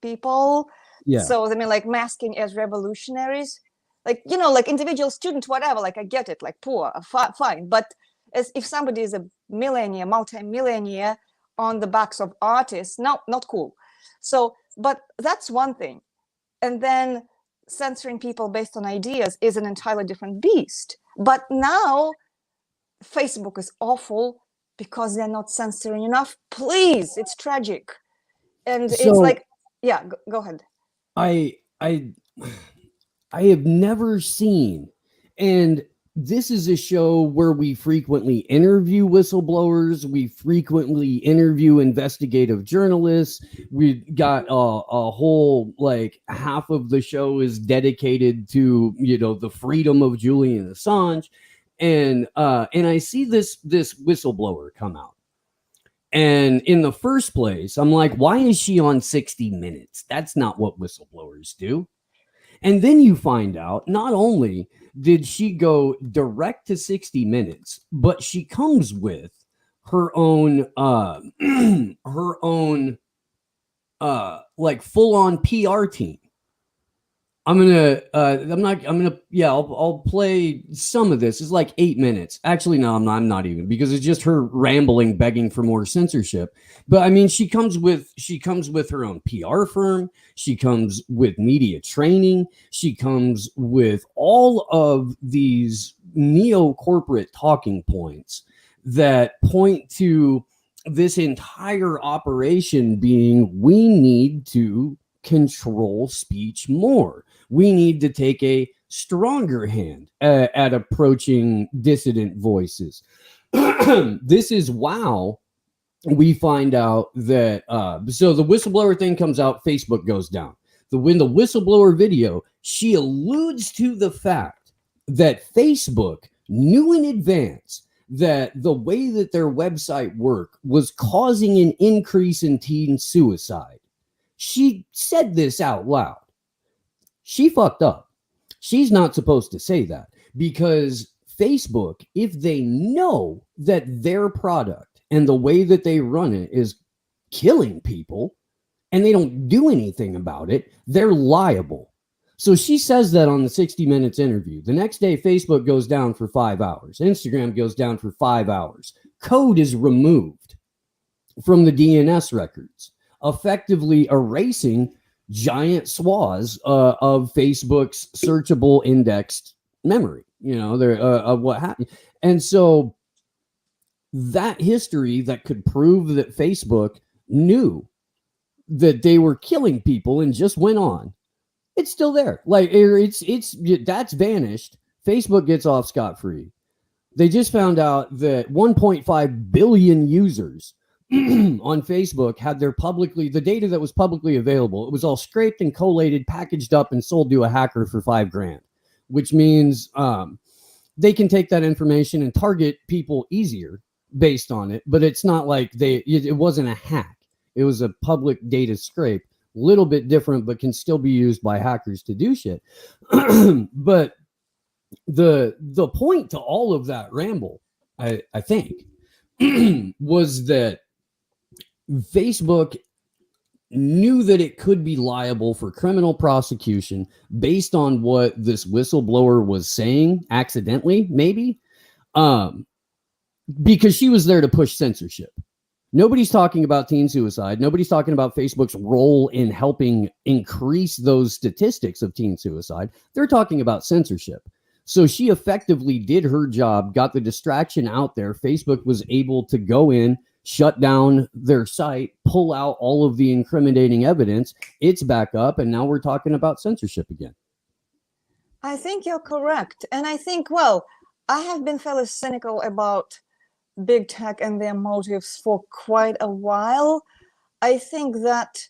people. Yeah. So I mean, like, masking as revolutionaries, like, you know, like individual student, whatever, like, I get it, like, poor, fine. But as if somebody is a millionaire, multi-millionaire on the backs of artists, no, not cool. So, but that's one thing. And then censoring people based on ideas is an entirely different beast. But now Facebook is awful because they're not censoring enough. Please, it's tragic. And so, it's like, yeah, go ahead. I have never seen, and this is a show where we frequently interview whistleblowers, we frequently interview investigative journalists. We've got a whole, like, half of the show is dedicated to, you know, the freedom of Julian Assange, and I see this whistleblower come out. And in the first place, I'm like, why is she on 60 Minutes? That's not what whistleblowers do. And then you find out, not only did she go direct to 60 Minutes, but she comes with her own like full-on PR team. I'll play some of this. It's like 8 minutes. Actually, no, I'm not even, because it's just her rambling, begging for more censorship. But I mean, she comes with her own PR firm. She comes with media training. She comes with all of these neo-corporate talking points that point to this entire operation being, we need to control speech more. We need to take a stronger hand at approaching dissident voices. This is wow. We find out that so the whistleblower thing comes out, Facebook goes down. When the whistleblower video, she alludes to the fact that Facebook knew in advance that the way that their website worked was causing an increase in teen suicide. She said this out loud. She fucked up. She's not supposed to say that. because Facebook, if they know that their product and the way that they run it is killing people and they don't do anything about it, they're liable. So she says that on the 60 Minutes interview. The next day, Facebook goes down for 5 hours. Instagram goes down for 5 hours. Code is removed from the DNS records, effectively erasing giant swaths of Facebook's searchable indexed memory, of what happened. And so that history that could prove that Facebook knew that they were killing people and just went on, it's still there. Like that's vanished. Facebook gets off scot-free. They just found out that 1.5 billion users on Facebook had the data that was publicly available. It was all scraped and collated, packaged up, and sold to a hacker for $5,000, which means they can take that information and target people easier based on it. But it's not like it wasn't a hack. It was a public data scrape. Little bit different, but can still be used by hackers to do shit. But the point to all of that ramble, I think, was that Facebook knew that it could be liable for criminal prosecution based on what this whistleblower was saying accidentally, maybe, because she was there to push censorship. Nobody's talking about teen suicide. Nobody's talking about Facebook's role in helping increase those statistics of teen suicide. They're talking about censorship. So she effectively did her job, got the distraction out there. Facebook was able to go in, shut down their site, pull out all of the incriminating evidence. It's back up, and now we're talking about censorship again. I think you're correct. And I think, well, I have been fairly cynical about big tech and their motives for quite a while. I think that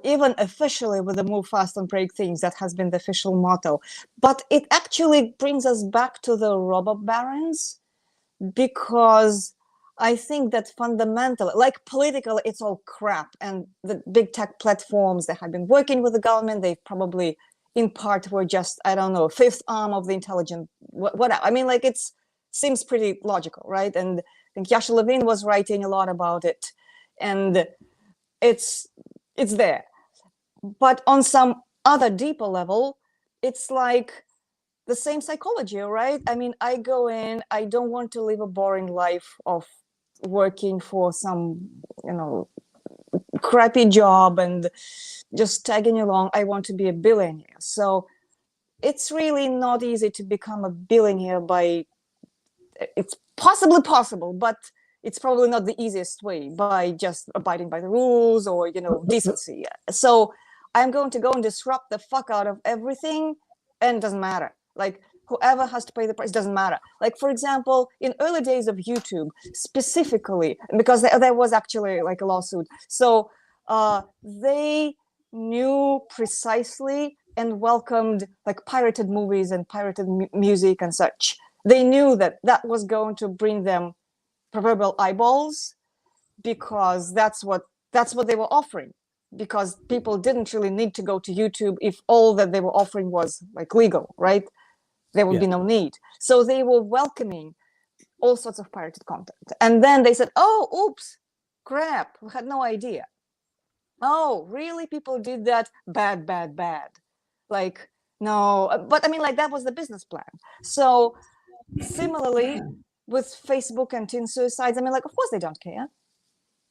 even officially with the move fast and break things, that has been the official motto. But it actually brings us back to the robber barons, because I think that fundamentally, like politically, it's all crap. And the big tech platforms that have been working with the government, they probably in part were just, I don't know, fifth arm of the intelligent, whatever. I mean, like it's seems pretty logical, right? And I think Yasha Levine was writing a lot about it, and it's there. But on some other deeper level, it's like the same psychology, right? I mean, I go in, I don't want to live a boring life of working for some, crappy job and just tagging along. I want to be a billionaire. So it's really not easy to become a billionaire it's possibly possible, but it's probably not the easiest way by just abiding by the rules or, decency. So I'm going to go and disrupt the fuck out of everything, and it doesn't matter. Like whoever has to pay the price, doesn't matter. Like, for example, in early days of YouTube, specifically, because there was actually like a lawsuit. So they knew precisely and welcomed like pirated movies and pirated music and such. They knew that was going to bring them proverbial eyeballs, because that's what they were offering. Because people didn't really need to go to YouTube if all that they were offering was like legal, right? There would be no need. So they were welcoming all sorts of pirated content. And then they said, oh, oops, crap, we had no idea. Oh, really? People did that? Bad, bad, bad. Like, no, but I mean, like that was the business plan. So similarly with Facebook and teen suicides, I mean, like, of course they don't care.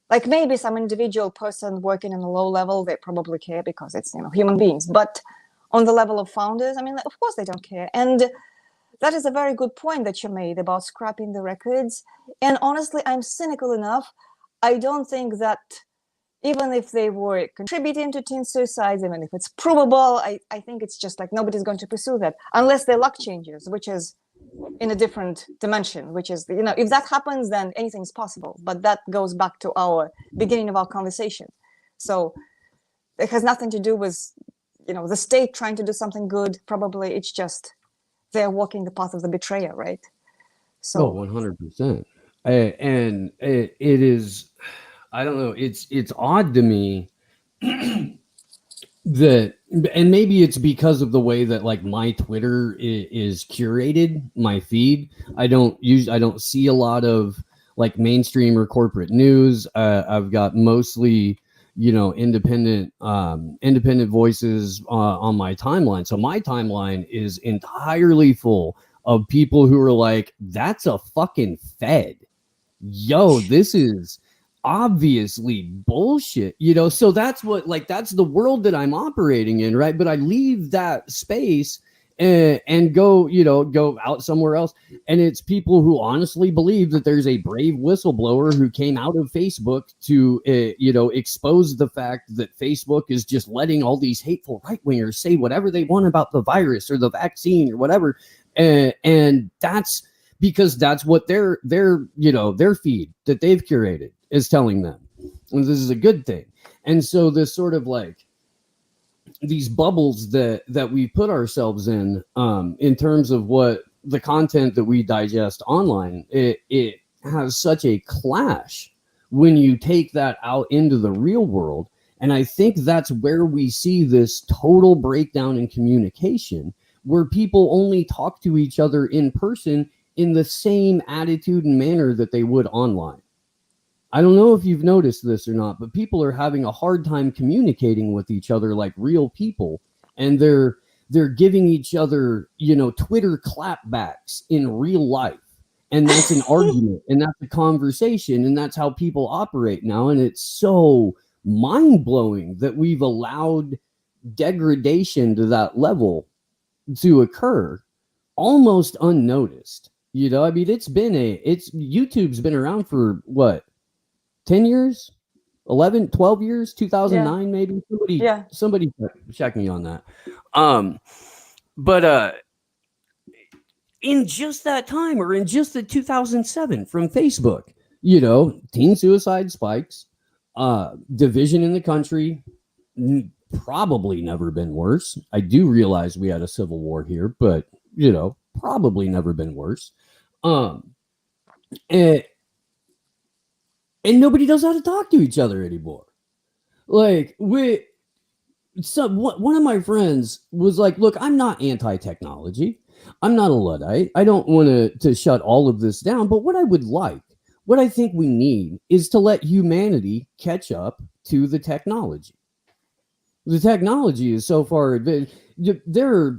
Like maybe some individual person working in a low level, they probably care because it's, human beings. But on the level of founders, I mean, like, of course they don't care. And that is a very good point that you made about scrapping the records. And honestly, I'm cynical enough. I don't think that even if they were contributing to teen suicides, even if it's provable, I think it's just like nobody's going to pursue that unless their luck changes, which is in a different dimension, which is, if that happens, then anything's possible. But that goes back to our beginning of our conversation. So it has nothing to do with, the state trying to do something good. Probably it's just they're walking the path of the betrayer, right? So 100%. And it is, I don't know, it's odd to me that, and maybe it's because of the way that like my Twitter is curated, my feed. I don't see a lot of like mainstream or corporate news. I've got mostly, independent voices on my timeline. So my timeline is entirely full of people who are like, that's a fucking Fed. Yo, this is obviously bullshit, so that's that's the world that I'm operating in, right? But I leave that space and go out somewhere else, and it's people who honestly believe that there's a brave whistleblower who came out of Facebook to expose the fact that Facebook is just letting all these hateful right-wingers say whatever they want about the virus or the vaccine or whatever, and that's because that's what their feed that they've curated is telling them. And this is a good thing. And so this sort of like these bubbles that we put ourselves in terms of what the content that we digest online, it has such a clash when you take that out into the real world. And I think that's where we see this total breakdown in communication, where people only talk to each other in person in the same attitude and manner that they would online. I don't know if you've noticed this or not, but people are having a hard time communicating with each other like real people, and they're giving each other, Twitter clapbacks in real life. And that's an argument, and that's a conversation, and that's how people operate now. And it's so mind-blowing that we've allowed degradation to that level to occur almost unnoticed. I mean, YouTube's been around for what, 10 years, 11, 12 years, 2009, maybe. Somebody check me on that. But in just that time, or in just the 2007 from Facebook, teen suicide spikes, division in the country, probably never been worse. I do realize we had a civil war here, but probably never been worse. And nobody knows how to talk to each other anymore. Like one of my friends was like, look, I'm not anti-technology. I'm not a Luddite. I don't want to shut all of this down. But what I think we need is to let humanity catch up to the technology. The technology is so far advanced. There are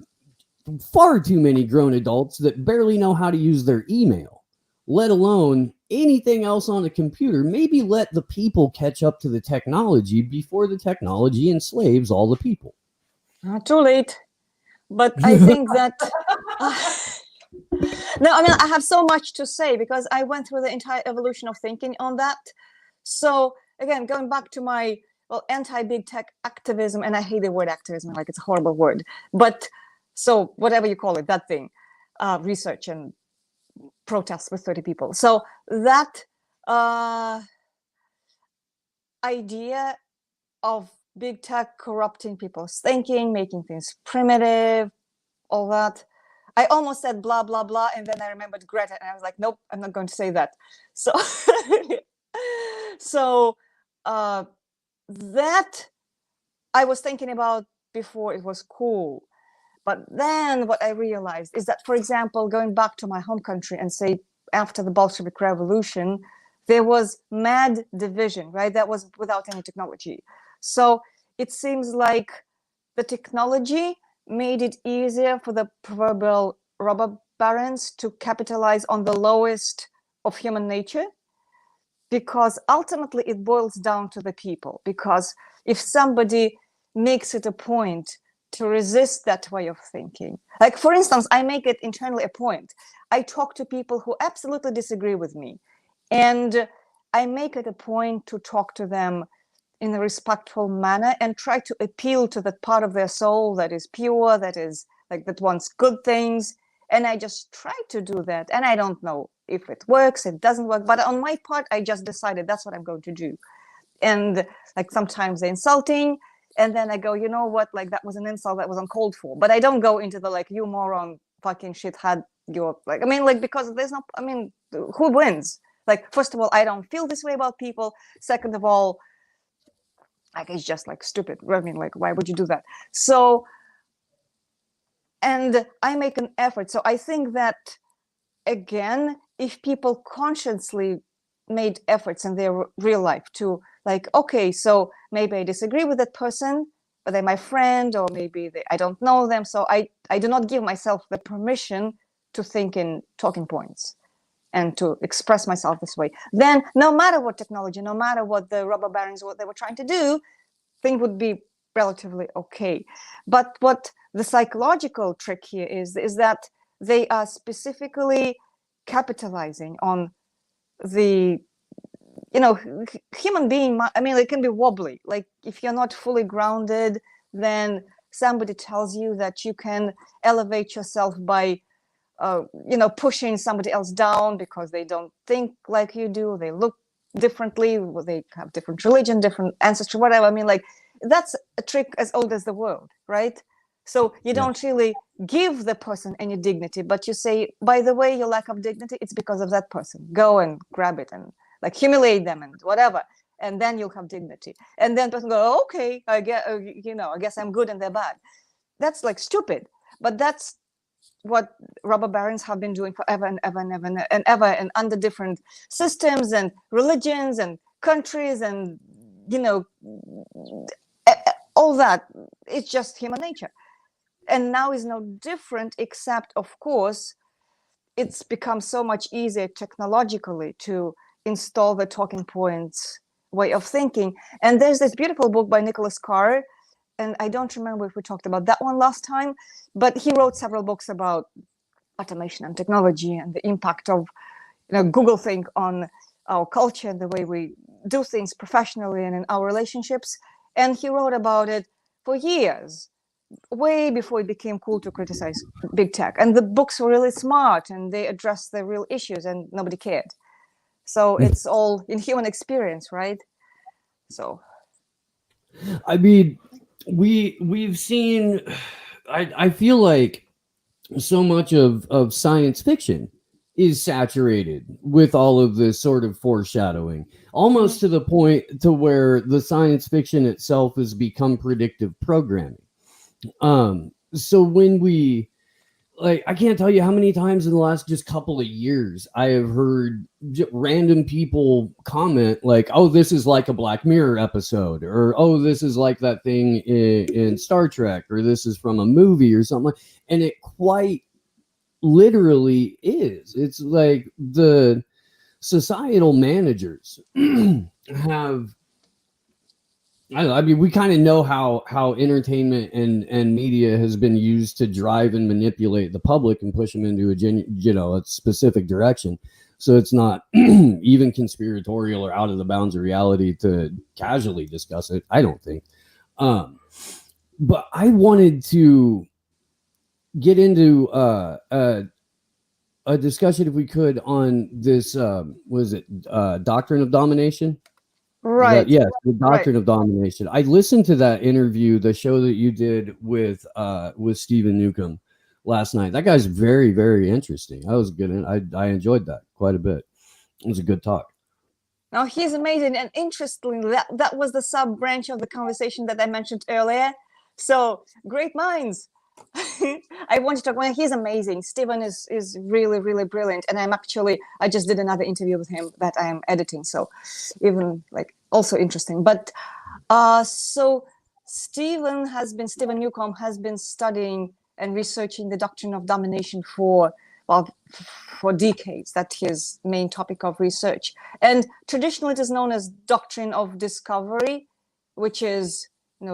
far too many grown adults that barely know how to use their email, let alone anything else on a computer. Maybe let the people catch up to the technology before the technology enslaves all the people. Not too late. But I think that no, I mean, I have so much to say because I went through the entire evolution of thinking on that. So again, going back to my anti-big tech activism, and I hate the word activism, like it's a horrible word, but so whatever you call it, that thing, research and protests with 30 people. So that idea of big tech corrupting people's thinking, making things primitive, all that. I almost said blah, blah, blah. And then I remembered Greta and I was like, nope, I'm not going to say that. So, that I was thinking about before it was cool. But then what I realized is that, for example, going back to my home country and say after the Bolshevik Revolution, there was mad division, right? That was without any technology. So it seems like the technology made it easier for the proverbial robber barons to capitalize on the lowest of human nature, because ultimately it boils down to the people. Because if somebody makes it a point to resist that way of thinking, like for instance, I make it internally a point. I talk to people who absolutely disagree with me, and I make it a point to talk to them in a respectful manner and try to appeal to that part of their soul that is pure, that is like that wants good things. And I just try to do that. And I don't know if it works, it doesn't work, but on my part, I just decided that's what I'm going to do. And like sometimes they're insulting, and then I go, you know what, like that was an insult that was uncalled for. But I don't go into the like, you moron, fucking shithead, you're like, I mean, like, because there's no, I mean, who wins? Like, first of all, I don't feel this way about people. Second of all, Like, it's just like stupid. I mean, like, why would you do that? So, and I make an effort. So I think that, again, if people consciously made efforts in their real life to, like, okay, so maybe I disagree with that person, but they're my friend, or maybe I don't know them. So I do not give myself the permission to think in talking points and to express myself this way. Then no matter what technology, no matter what the robber barons, what they were trying to do, things would be relatively okay. But what the psychological trick here is that they are specifically capitalizing on the, human being. I mean, it can be wobbly. Like, if you're not fully grounded, then somebody tells you that you can elevate yourself by pushing somebody else down because they don't think like you do, they look differently, they have different religion, different ancestry, whatever. I mean, like, that's a trick as old as the world, right? So you don't really give the person any dignity, but you say, by the way, your lack of dignity, it's because of that person. Go and grab it and like humiliate them and whatever, and then you'll have dignity. And then person go, okay, I guess I'm good and they're bad. That's like stupid, but that's what robber barons have been doing forever and ever and ever and ever, and under different systems and religions and countries, and all that. It's just human nature, and now is no different, except, of course, it's become so much easier technologically to install the talking points way of thinking. And there's this beautiful book by Nicholas Carr, and I don't remember if we talked about that one last time, but he wrote several books about automation and technology and the impact of Google think on our culture and the way we do things professionally and in our relationships. And he wrote about it for years, way before it became cool to criticize big tech. And the books were really smart and they addressed the real issues and nobody cared. So it's all in human experience, right? So I mean, we've seen, I feel like so much of science fiction is saturated with all of this sort of foreshadowing, almost to the point to where the science fiction itself has become predictive programming. So when we, like, I can't tell you how many times in the last just couple of years I have heard random people comment like, oh, this is like a Black Mirror episode, or oh, this is like that thing in Star Trek, or this is from a movie or something. And it quite literally is. It's like the societal managers have, I mean, we kind of know how entertainment and media has been used to drive and manipulate the public and push them into a specific direction. So it's not even conspiratorial or out of the bounds of reality to casually discuss it, I don't think. But I wanted to get into a discussion, if we could, on this, Doctrine of Domination? right. Yes, the Doctrine of Domination. I listened to that interview, the show that you did with Stephen Newcomb last night. That guy's very, very interesting. That was good. I enjoyed that quite a bit. It was a good talk. Now, he's amazing. And interestingly, that was the sub branch of the conversation that I mentioned earlier. So great minds. I want to talk. Well, he's amazing. Stephen is really, really brilliant. And I just did another interview with him that I am editing. So even like also interesting. But so Stephen Newcomb has been studying and researching the doctrine of domination for decades. That's his main topic of research. And traditionally it is known as doctrine of discovery, which is,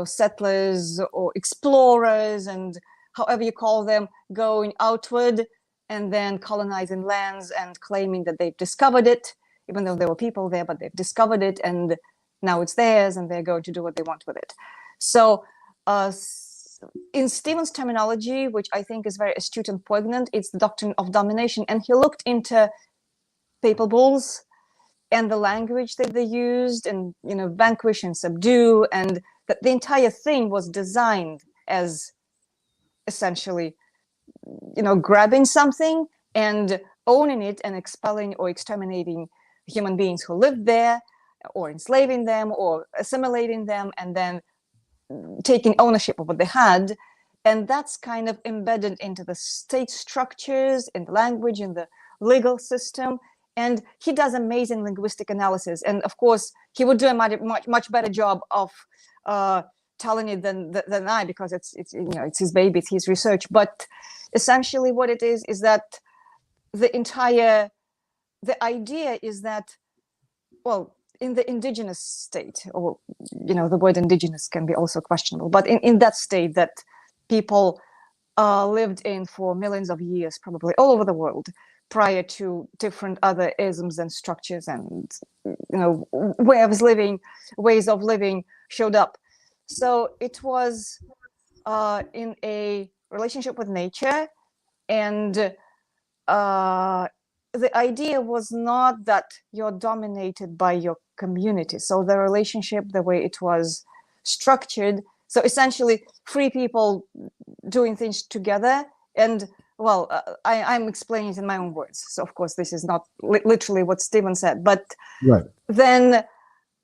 settlers or explorers, and however you call them, going outward and then colonizing lands and claiming that they've discovered it, even though there were people there, but they've discovered it and now it's theirs and they're going to do what they want with it. So in Stephen's terminology, which I think is very astute and poignant, it's the doctrine of domination. And he looked into papal bulls and the language that they used, and vanquish and subdue, and that the entire thing was designed as essentially grabbing something and owning it and expelling or exterminating human beings who lived there, or enslaving them or assimilating them and then taking ownership of what they had. And that's kind of embedded into the state structures, in the language, in the legal system. And he does amazing linguistic analysis. And of course, he would do a much better job of telling it than I, because it's his baby, it's his research. But essentially what it is that the idea is that, well, in the indigenous state, or the word indigenous can be also questionable, but in that state that people lived in for millions of years, probably all over the world, prior to different other isms and structures and ways of living showed up. So it was in a relationship with nature, and the idea was not that you're dominated by your community. So the relationship, the way it was structured, so essentially free people doing things together. And well, I'm explaining it in my own words, so of course this is not literally what Stephen said, but Right. Then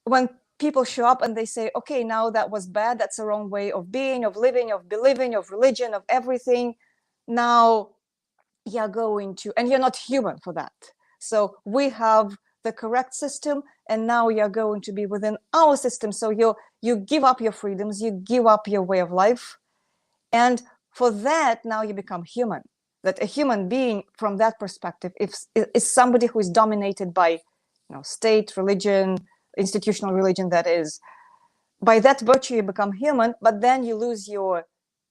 when people show up and they say, okay, now that was bad, that's the wrong way of being, of living, of believing, of religion, of everything, now you're going to, and you're not human for that, so we have the correct system, and now you're going to be within our system. So you give up your freedoms, you give up your way of life, and for that now you become human. That a human being from that perspective is somebody who is dominated by state, religion, institutional religion, that is. By that virtue you become human, but then you lose your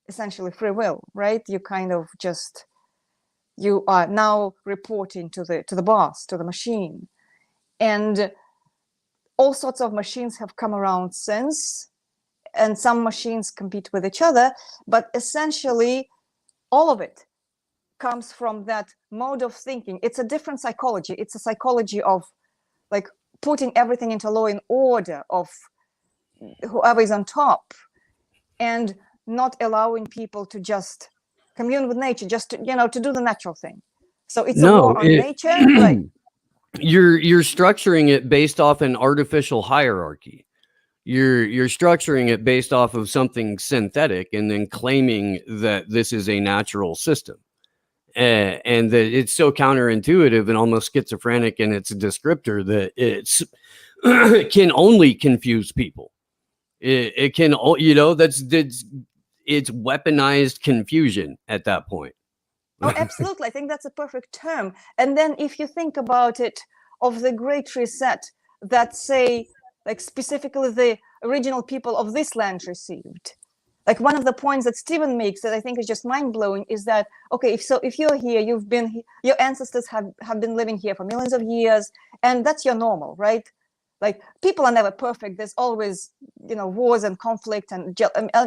essentially free will, right? You kind of just, you are now reporting to the boss, to the machine. And all sorts of machines have come around since, and some machines compete with each other, but essentially all of it comes from that mode of thinking. It's a different psychology. It's a psychology of like putting everything into law and order, of whoever is on top, and not allowing people to just commune with nature, just to do the natural thing. So it's a war on nature, right? You're structuring it based off an artificial hierarchy. You're structuring it based off of something synthetic, and then claiming that this is a natural system, and that it's so counterintuitive and almost schizophrenic in its descriptor that it's can only confuse people. It can, it's weaponized confusion at that point. Oh, absolutely. I think that's a perfect term. And then if you think about it, of the Great Reset that, say, like specifically the original people of this land received, like one of the points that Stephen makes that I think is just mind-blowing is that, okay, if you're here, your ancestors have been living here for millions of years, and that's your normal, right? Like, people are never perfect. There's always, wars and conflict and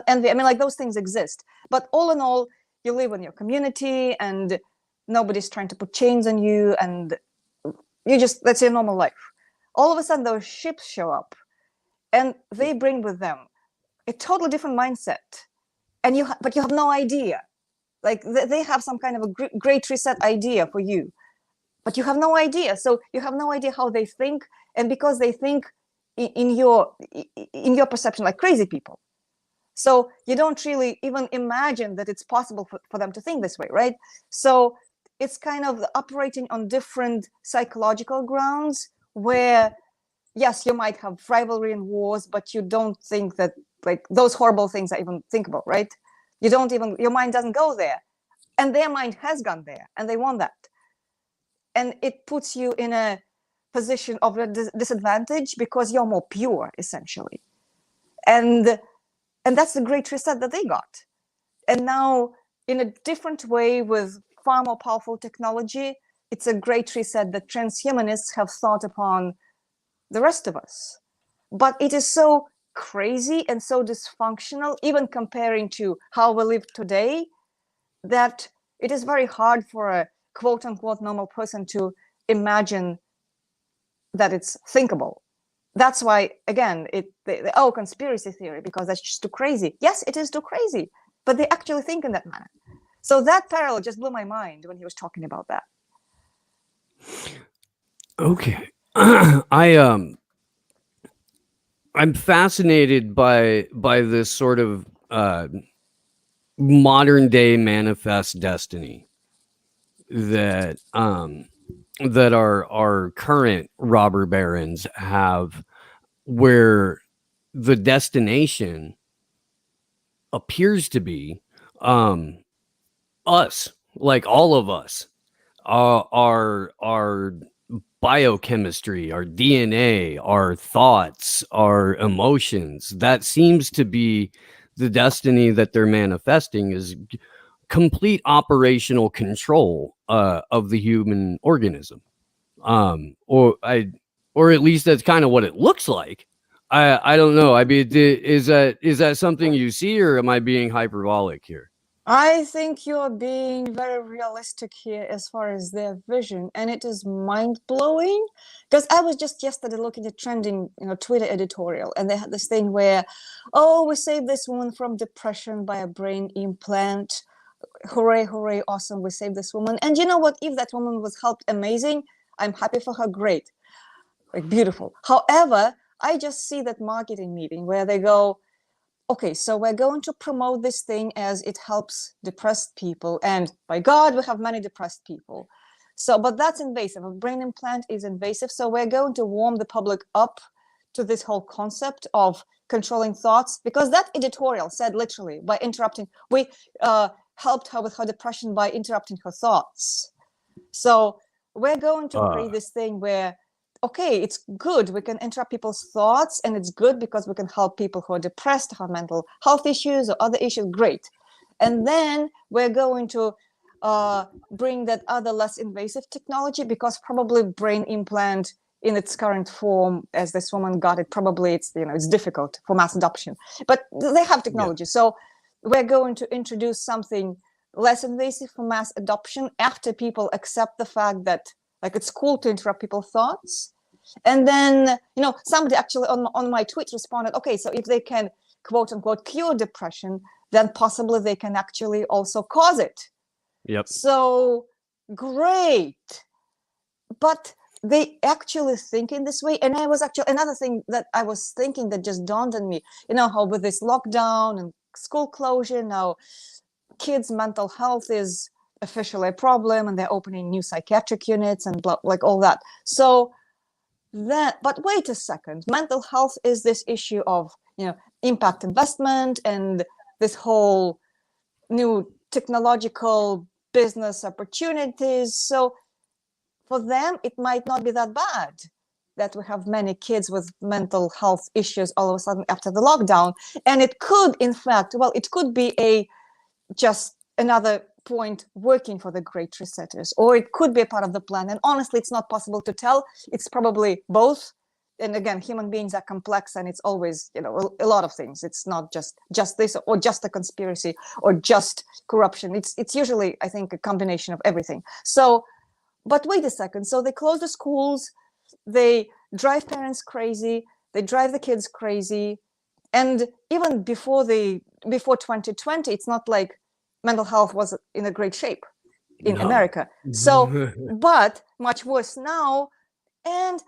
envy. I mean, like, those things exist. But all in all, you live in your community, and nobody's trying to put chains on you, and that's your normal life. All of a sudden, those ships show up, and they bring with them a totally different mindset, and but you have no idea. Like, they have some kind of a great reset idea for you, but you have no idea. So you have no idea how they think, and because they think in your perception like crazy people, so you don't really even imagine that it's possible for them to think this way, right? So it's kind of operating on different psychological grounds where, yes, you might have rivalry and wars, but you don't think that like those horrible things are even thinkable, right? Your mind doesn't go there, and their mind has gone there, and they want that. And it puts you in a position of a disadvantage because you're more pure, essentially. And that's the great reset that they got. And now, in a different way, with far more powerful technology, it's a great reset that transhumanists have thought upon the rest of us. But it is so crazy and so dysfunctional, even comparing to how we live today, that it is very hard for a quote-unquote normal person to imagine that it's thinkable. That's why, again, conspiracy theory, because that's just too crazy. Yes, it is too crazy, but they actually think in that manner. So that parallel just blew my mind when he was talking about that. Okay. I'm fascinated by this sort of modern day manifest destiny that that our current robber barons have, where the destination appears to be us, like all of us, our biochemistry, our DNA, our thoughts, our emotions. That seems to be the destiny that they're manifesting, is complete operational control of the human organism. Or at least that's kind of what it looks like. I don't know. I mean, is that something you see, or am I being hyperbolic here? I think you're being very realistic here as far as their vision, and it is mind-blowing. Because I was just yesterday looking at trending, Twitter editorial, and they had this thing where, oh, we saved this woman from depression by a brain implant. Hooray, hooray, awesome, we saved this woman. And you know what? If that woman was helped, amazing. I'm happy for her, great. Like, beautiful. However, I just see that marketing meeting where they go, okay, so we're going to promote this thing as it helps depressed people. And by God, we have many depressed people. So, but that's invasive. A brain implant is invasive. So we're going to warm the public up to this whole concept of controlling thoughts, because that editorial said literally, by interrupting, we helped her with her depression by interrupting her thoughts. So we're going to create this thing where, okay, it's good, we can interrupt people's thoughts, and it's good because we can help people who are depressed, have mental health issues or other issues, great. And then we're going to bring that other less invasive technology, because probably brain implant in its current form, as this woman got it, probably it's difficult for mass adoption, but they have technology. Yeah. So we're going to introduce something less invasive for mass adoption after people accept the fact that, like, it's cool to interrupt people's thoughts. And then, somebody actually on my tweet responded, okay, so if they can, quote unquote, cure depression, then possibly they can actually also cause it. Yep. So great. But they actually think in this way. And I was actually, another thing that I was thinking that just dawned on me, how with this lockdown and school closure, now kids' mental health is officially a problem, and they're opening new psychiatric units and like all that. So but wait a second, mental health is this issue of, impact investment and this whole new technological business opportunities. So for them, it might not be that bad that we have many kids with mental health issues all of a sudden after the lockdown. And it could, in fact, it could be just another point working for the great resetters, or it could be a part of the plan. And honestly, it's not possible to tell. It's probably both. And again, human beings are complex, and it's always, a lot of things. It's not just this, or just a conspiracy, or just corruption. It's usually, I think, a combination of everything. So, but wait a second. So they close the schools, they drive parents crazy, they drive the kids crazy. And even before 2020, it's not like mental health was in a great shape in America. So, but much worse now. And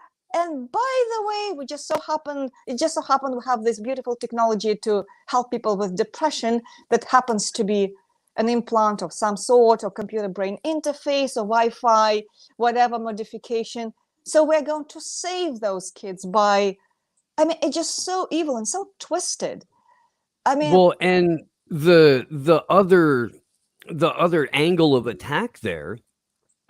by the way, it just so happened we have this beautiful technology to help people with depression that happens to be an implant of some sort, or computer brain interface, or Wi-Fi, whatever modification. So we're going to save those kids by, it's just so evil and so twisted. Well, and the other angle of attack there,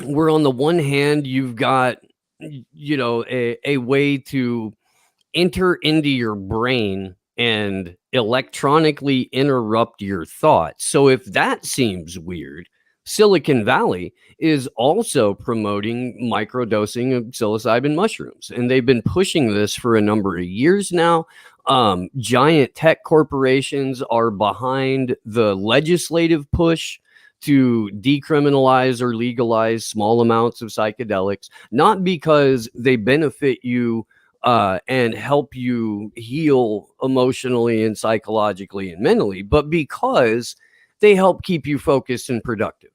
where on the one hand you've got, a way to enter into your brain and electronically interrupt your thoughts. So if that seems weird, Silicon Valley is also promoting microdosing of psilocybin mushrooms, and they've been pushing this for a number of years now. Giant tech corporations are behind the legislative push to decriminalize or legalize small amounts of psychedelics, not because they benefit you and help you heal emotionally and psychologically and mentally, but because they help keep you focused and productive,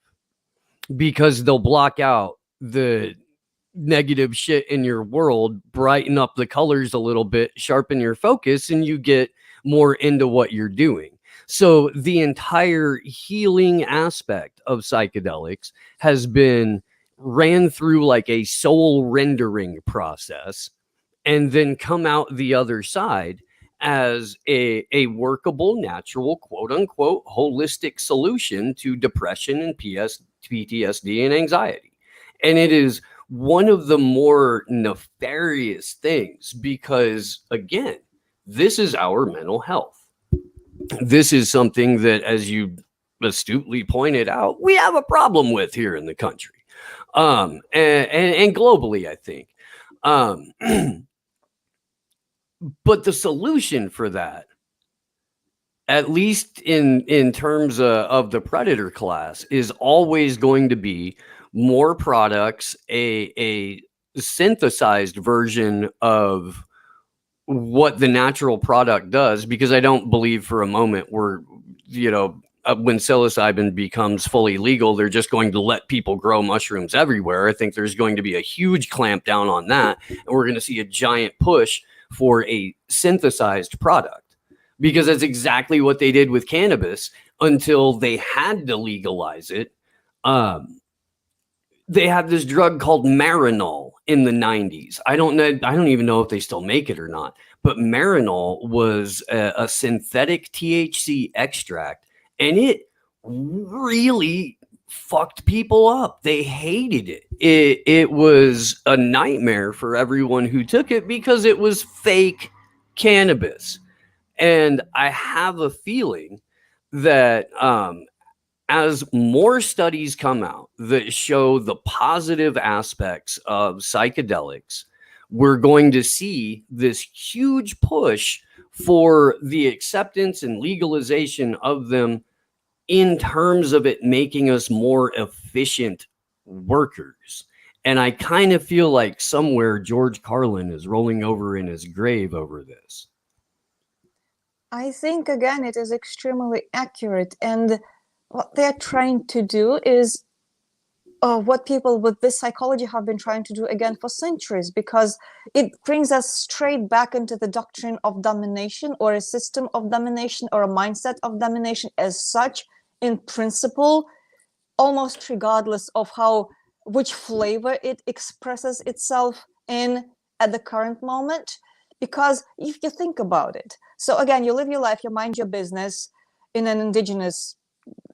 because they'll block out the negative shit in your world, brighten up the colors a little bit, sharpen your focus, and you get more into what you're doing. So the entire healing aspect of psychedelics has been ran through like a soul rendering process, and then come out the other side as a workable, natural, quote unquote, holistic solution to depression and PTSD and anxiety. And it is one of the more nefarious things because, again, this is our mental health. This is something that, as you astutely pointed out, we have a problem with here in the country, and globally, I think. But the solution for that, at least in terms of the predator class, is always going to be more products, a synthesized version of what the natural product does, because I don't believe for a moment we're, when psilocybin becomes fully legal, they're just going to let people grow mushrooms everywhere. I think there's going to be a huge clampdown on that, and we're going to see a giant push for a synthesized product, because that's exactly what they did with cannabis until they had to legalize it. They had this drug called Marinol in the 90s. I don't even know if they still make it or not, but Marinol was a synthetic THC extract, and it really fucked people up. They hated it. It was a nightmare for everyone who took it because it was fake cannabis. And I have a feeling that as more studies come out that show the positive aspects of psychedelics, we're going to see this huge push for the acceptance and legalization of them, in terms of it making us more efficient workers. And I kind of feel like somewhere George Carlin is rolling over in his grave over this. I think, again, it is extremely accurate. And what they're trying to do is what people with this psychology have been trying to do again for centuries, because it brings us straight back into the doctrine of domination, or a system of domination, or a mindset of domination as such, in principle, almost regardless of which flavor it expresses itself in at the current moment. Because if you think about it, so again, you live your life, you mind your business in an indigenous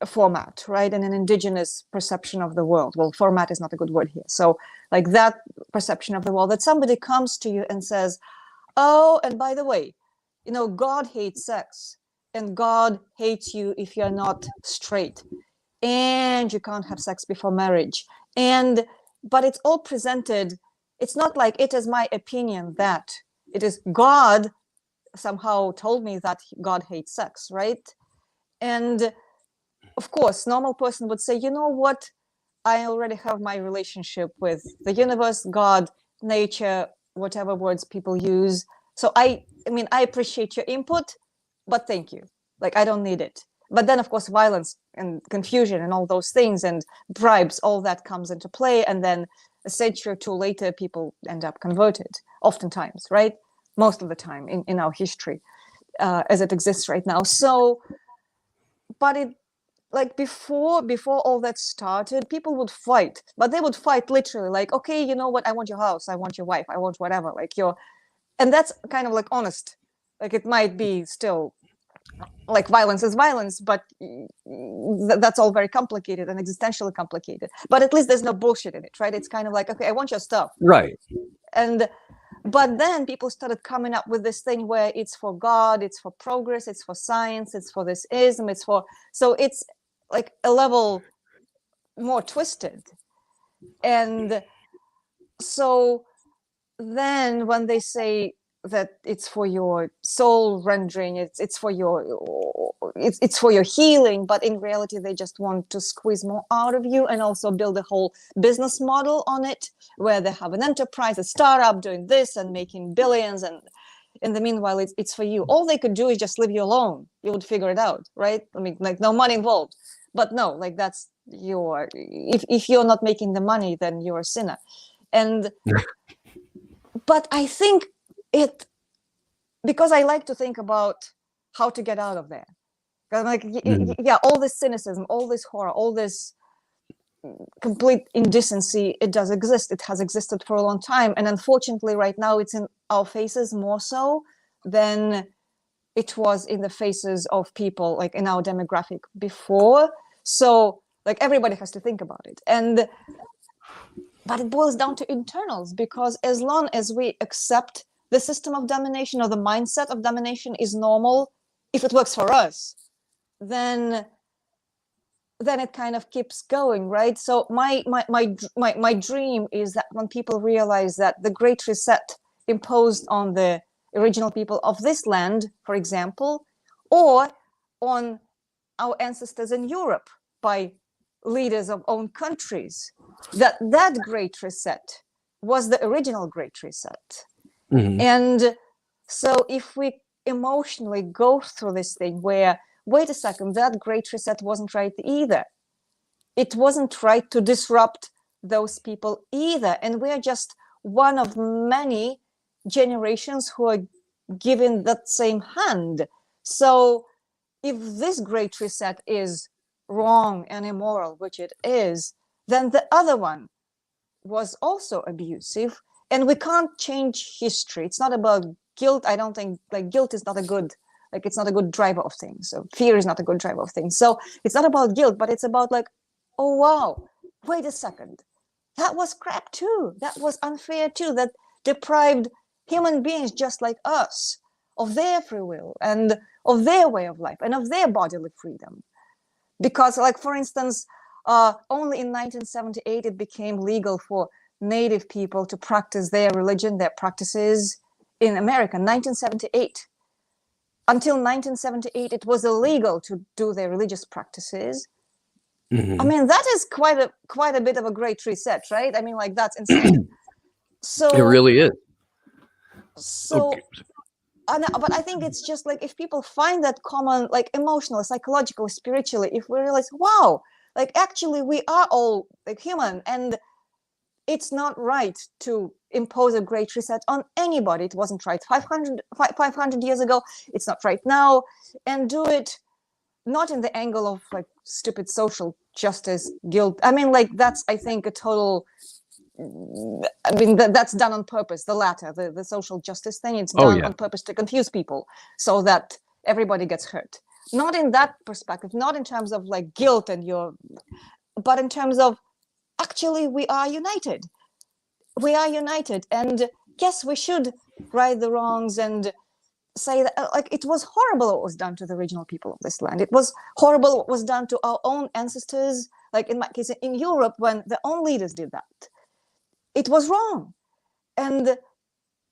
format, right? In an indigenous perception of the world. Well, format is not a good word here. So like that perception of the world, that somebody comes to you and says, oh, and by the way, God hates sex, and God hates you if you're not straight, and you can't have sex before marriage. But it's all presented, it's not like it is my opinion that it is God somehow told me that God hates sex, right? And of course, normal person would say, you know what? I already have my relationship with the universe, God, nature, whatever words people use. So I appreciate your input, but thank you. Like, I don't need it. But then, of course, violence and confusion and all those things and bribes, all that comes into play. And then a century or two later, people end up converted, oftentimes, right? Most of the time in our history as it exists right now. So, but it, like before all that started, people would fight, but they would fight literally like, okay, you know what? I want your house. I want your wife. I want whatever, like and that's kind of like honest. Like, it might be still like violence is violence, but that's all very complicated and existentially complicated. But at least there's no bullshit in it, right? It's kind of like, okay, I want your stuff. Right. But then people started coming up with this thing where it's for God, it's for progress, it's for science, it's for this ism, so it's like a level more twisted. And so then when they say that it's for your soul rendering, it's for your healing, but in reality they just want to squeeze more out of you and also build a whole business model on it, where they have an enterprise, a startup doing this and making billions, and in the meanwhile it's for you. All they could do is just leave you alone. You would figure it out, right? I mean, like, no money involved. But no, like, that's if you're not making the money, then you're a sinner. And but I think because I like to think about how to get out of there. Like, yeah, all this cynicism, all this horror, all this complete indecency, it does exist. It has existed for a long time. And unfortunately, right now, it's in our faces more so than it was in the faces of people like in our demographic before. So like everybody has to think about it. But it boils down to internals, because as long as we accept the system of domination or the mindset of domination is normal, if it works for us, then it kind of keeps going, right? So my dream is that when people realize that the Great Reset imposed on the original people of this land, for example, or on our ancestors in Europe by leaders of own countries, that Great Reset was the original Great Reset. And so if we emotionally go through this thing where, wait a second, that Great Reset wasn't right either. It wasn't right to disrupt those people either. And we're just one of many generations who are given that same hand. So if this Great Reset is wrong and immoral, which it is, then the other one was also abusive. And we can't change history. It's not about guilt. I don't think like guilt is not a good, like it's not a good driver of things. So fear is not a good driver of things. So it's not about guilt, but it's about like, oh wow, wait a second, that was crap too. That was unfair too. That deprived human beings just like us of their free will and of their way of life and of their bodily freedom. Because like, for instance, only in 1978 it became legal for Native people to practice their religion, their practices in America. 1978. Until 1978, it was illegal to do their religious practices. I mean, that is quite a bit of a great reset, right? I mean, like, that's insane. So It really is. So, Okay. But I think it's just like if people find that common, like emotional, psychological, spiritually, if we realize, wow, like actually we are all like human, and it's not right to impose a great reset on anybody. It wasn't right 500 years ago. It's not right now. And do it not in the angle of like stupid social justice, guilt. I mean, like that's, I think, a total, I mean, that's done on purpose. The latter, the social justice thing, it's done on purpose to confuse people so that everybody gets hurt. Not in that perspective, not in terms of like guilt but in terms of actually we are united. We are united. And yes, we should right the wrongs and say that like it was horrible what was done to the original people of this land. It was horrible what was done to our own ancestors, like in my case in Europe, when their own leaders did that. It was wrong, and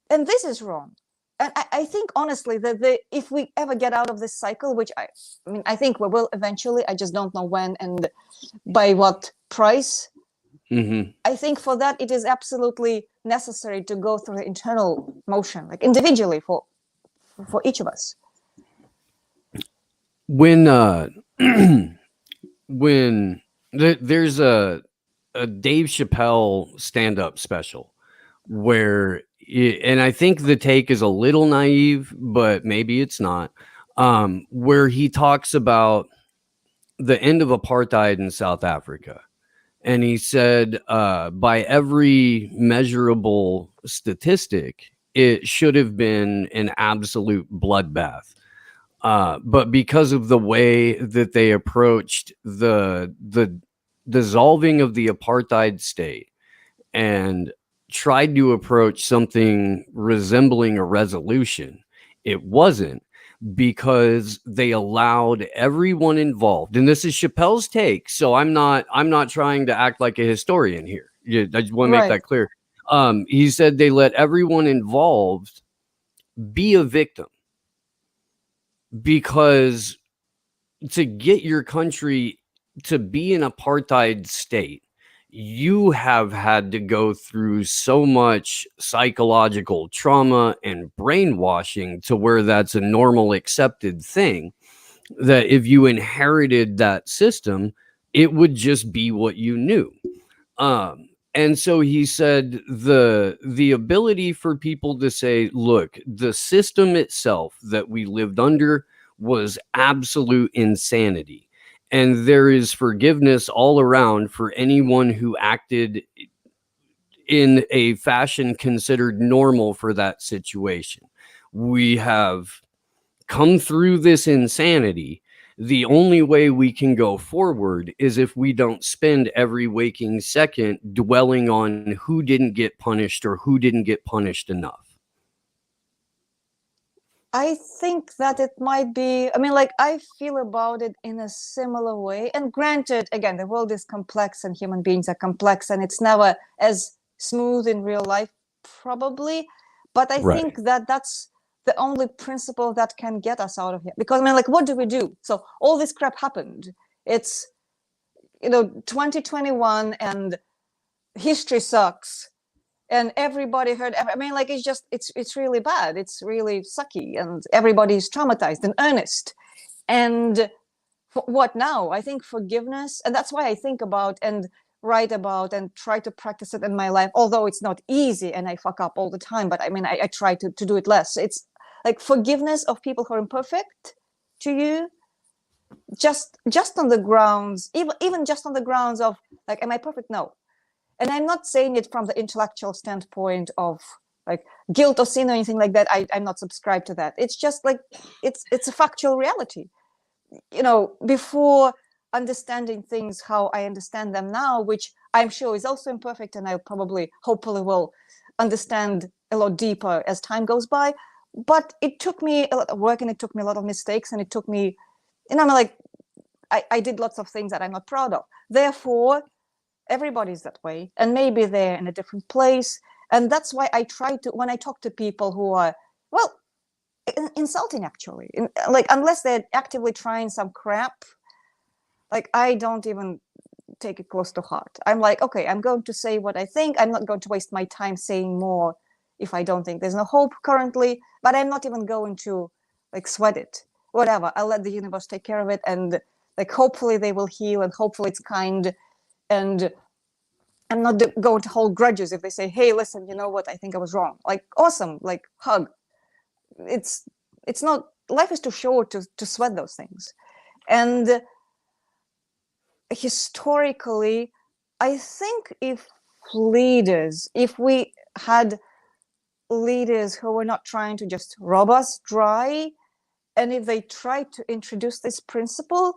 this is wrong. And I think honestly that if we ever get out of this cycle, which I mean I think we will eventually, I just don't know when and by what price. I think for that it is absolutely necessary to go through the internal motion, like individually for each of us. When when there's a Dave Chappelle stand-up special where and I think the take is a little naive, but maybe it's not, where he talks about the end of apartheid in South Africa. And he said, by every measurable statistic, it should have been an absolute bloodbath. But because of the way that they approached the dissolving of the apartheid state and tried to approach something resembling a resolution, it wasn't, because they allowed everyone involved. And this is Chappelle's take, so I'm not trying to act like a historian here. I just want to make that clear. He said they let everyone involved be a victim, because to get your country to be an apartheid state, you have had to go through so much psychological trauma and brainwashing to where that's a normal accepted thing, that if you inherited that system, it would just be what you knew. And so he said the ability for people to say, look, the system itself that we lived under was absolute insanity. And there is forgiveness all around for anyone who acted in a fashion considered normal for that situation. We have come through this insanity. The only way we can go forward is if we don't spend every waking second dwelling on who didn't get punished or who didn't get punished enough. I think that it might be, I mean, like, I feel about it in a similar way. And granted, again, the world is complex and human beings are complex, and it's never as smooth in real life, probably. But I Right. think that that's the only principle that can get us out of here. Because, I mean, like, what do we do? So all this crap happened. It's, 2021 and history sucks. And everybody heard, I mean, like, it's really bad. It's really sucky, and everybody's traumatized in earnest. And what now? I think forgiveness, and that's why I think about and write about and try to practice it in my life, although it's not easy and I fuck up all the time, but I mean, I try to do it less. It's like forgiveness of people who are imperfect to you, just on the grounds, even just on the grounds of, like, am I perfect? No. And I'm not saying it from the intellectual standpoint of, like, guilt or sin or anything like that. I'm not subscribed to that. It's just like, it's a factual reality. Before understanding things how I understand them now, which I'm sure is also imperfect, and I hopefully will understand a lot deeper as time goes by. But it took me a lot of work, and it took me a lot of mistakes, and it took me, like, I did lots of things that I'm not proud of. Therefore, everybody's that way, and maybe they're in a different place. And that's why I try to, when I talk to people who are, well, insulting, actually, like, unless they're actively trying some crap, like, I don't even take it close to heart. I'm like, okay, I'm going to say what I think. I'm not going to waste my time saying more if I don't think there's no hope currently, but I'm not even going to, like, sweat it. Whatever, I'll let the universe take care of it, and, like, hopefully they will heal, and hopefully it's kind. And I'm not going to hold grudges if they say, hey, listen, you know what, I think I was wrong. Like, awesome, like, hug. It's not, life is too short to sweat those things. And historically, I think if we had leaders who were not trying to just rob us dry, and if they tried to introduce this principle,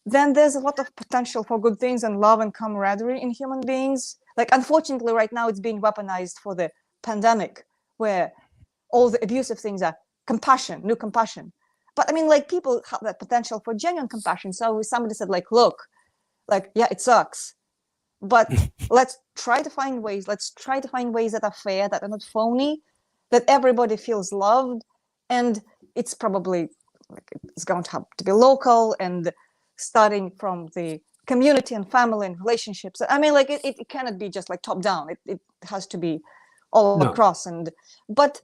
then there's a lot of potential for good things and love and camaraderie in human beings. Like, unfortunately, right now it's being weaponized for the pandemic, where all the abusive things are new compassion. But I mean, like, people have that potential for genuine compassion. So somebody said, like, look, like, yeah, it sucks, but let's try to find ways that are fair, that are not phony, that everybody feels loved. And it's probably, like, it's going to have to be local, and starting from the community and family and relationships. I mean, like, it cannot be just like top down. It has to be all across. But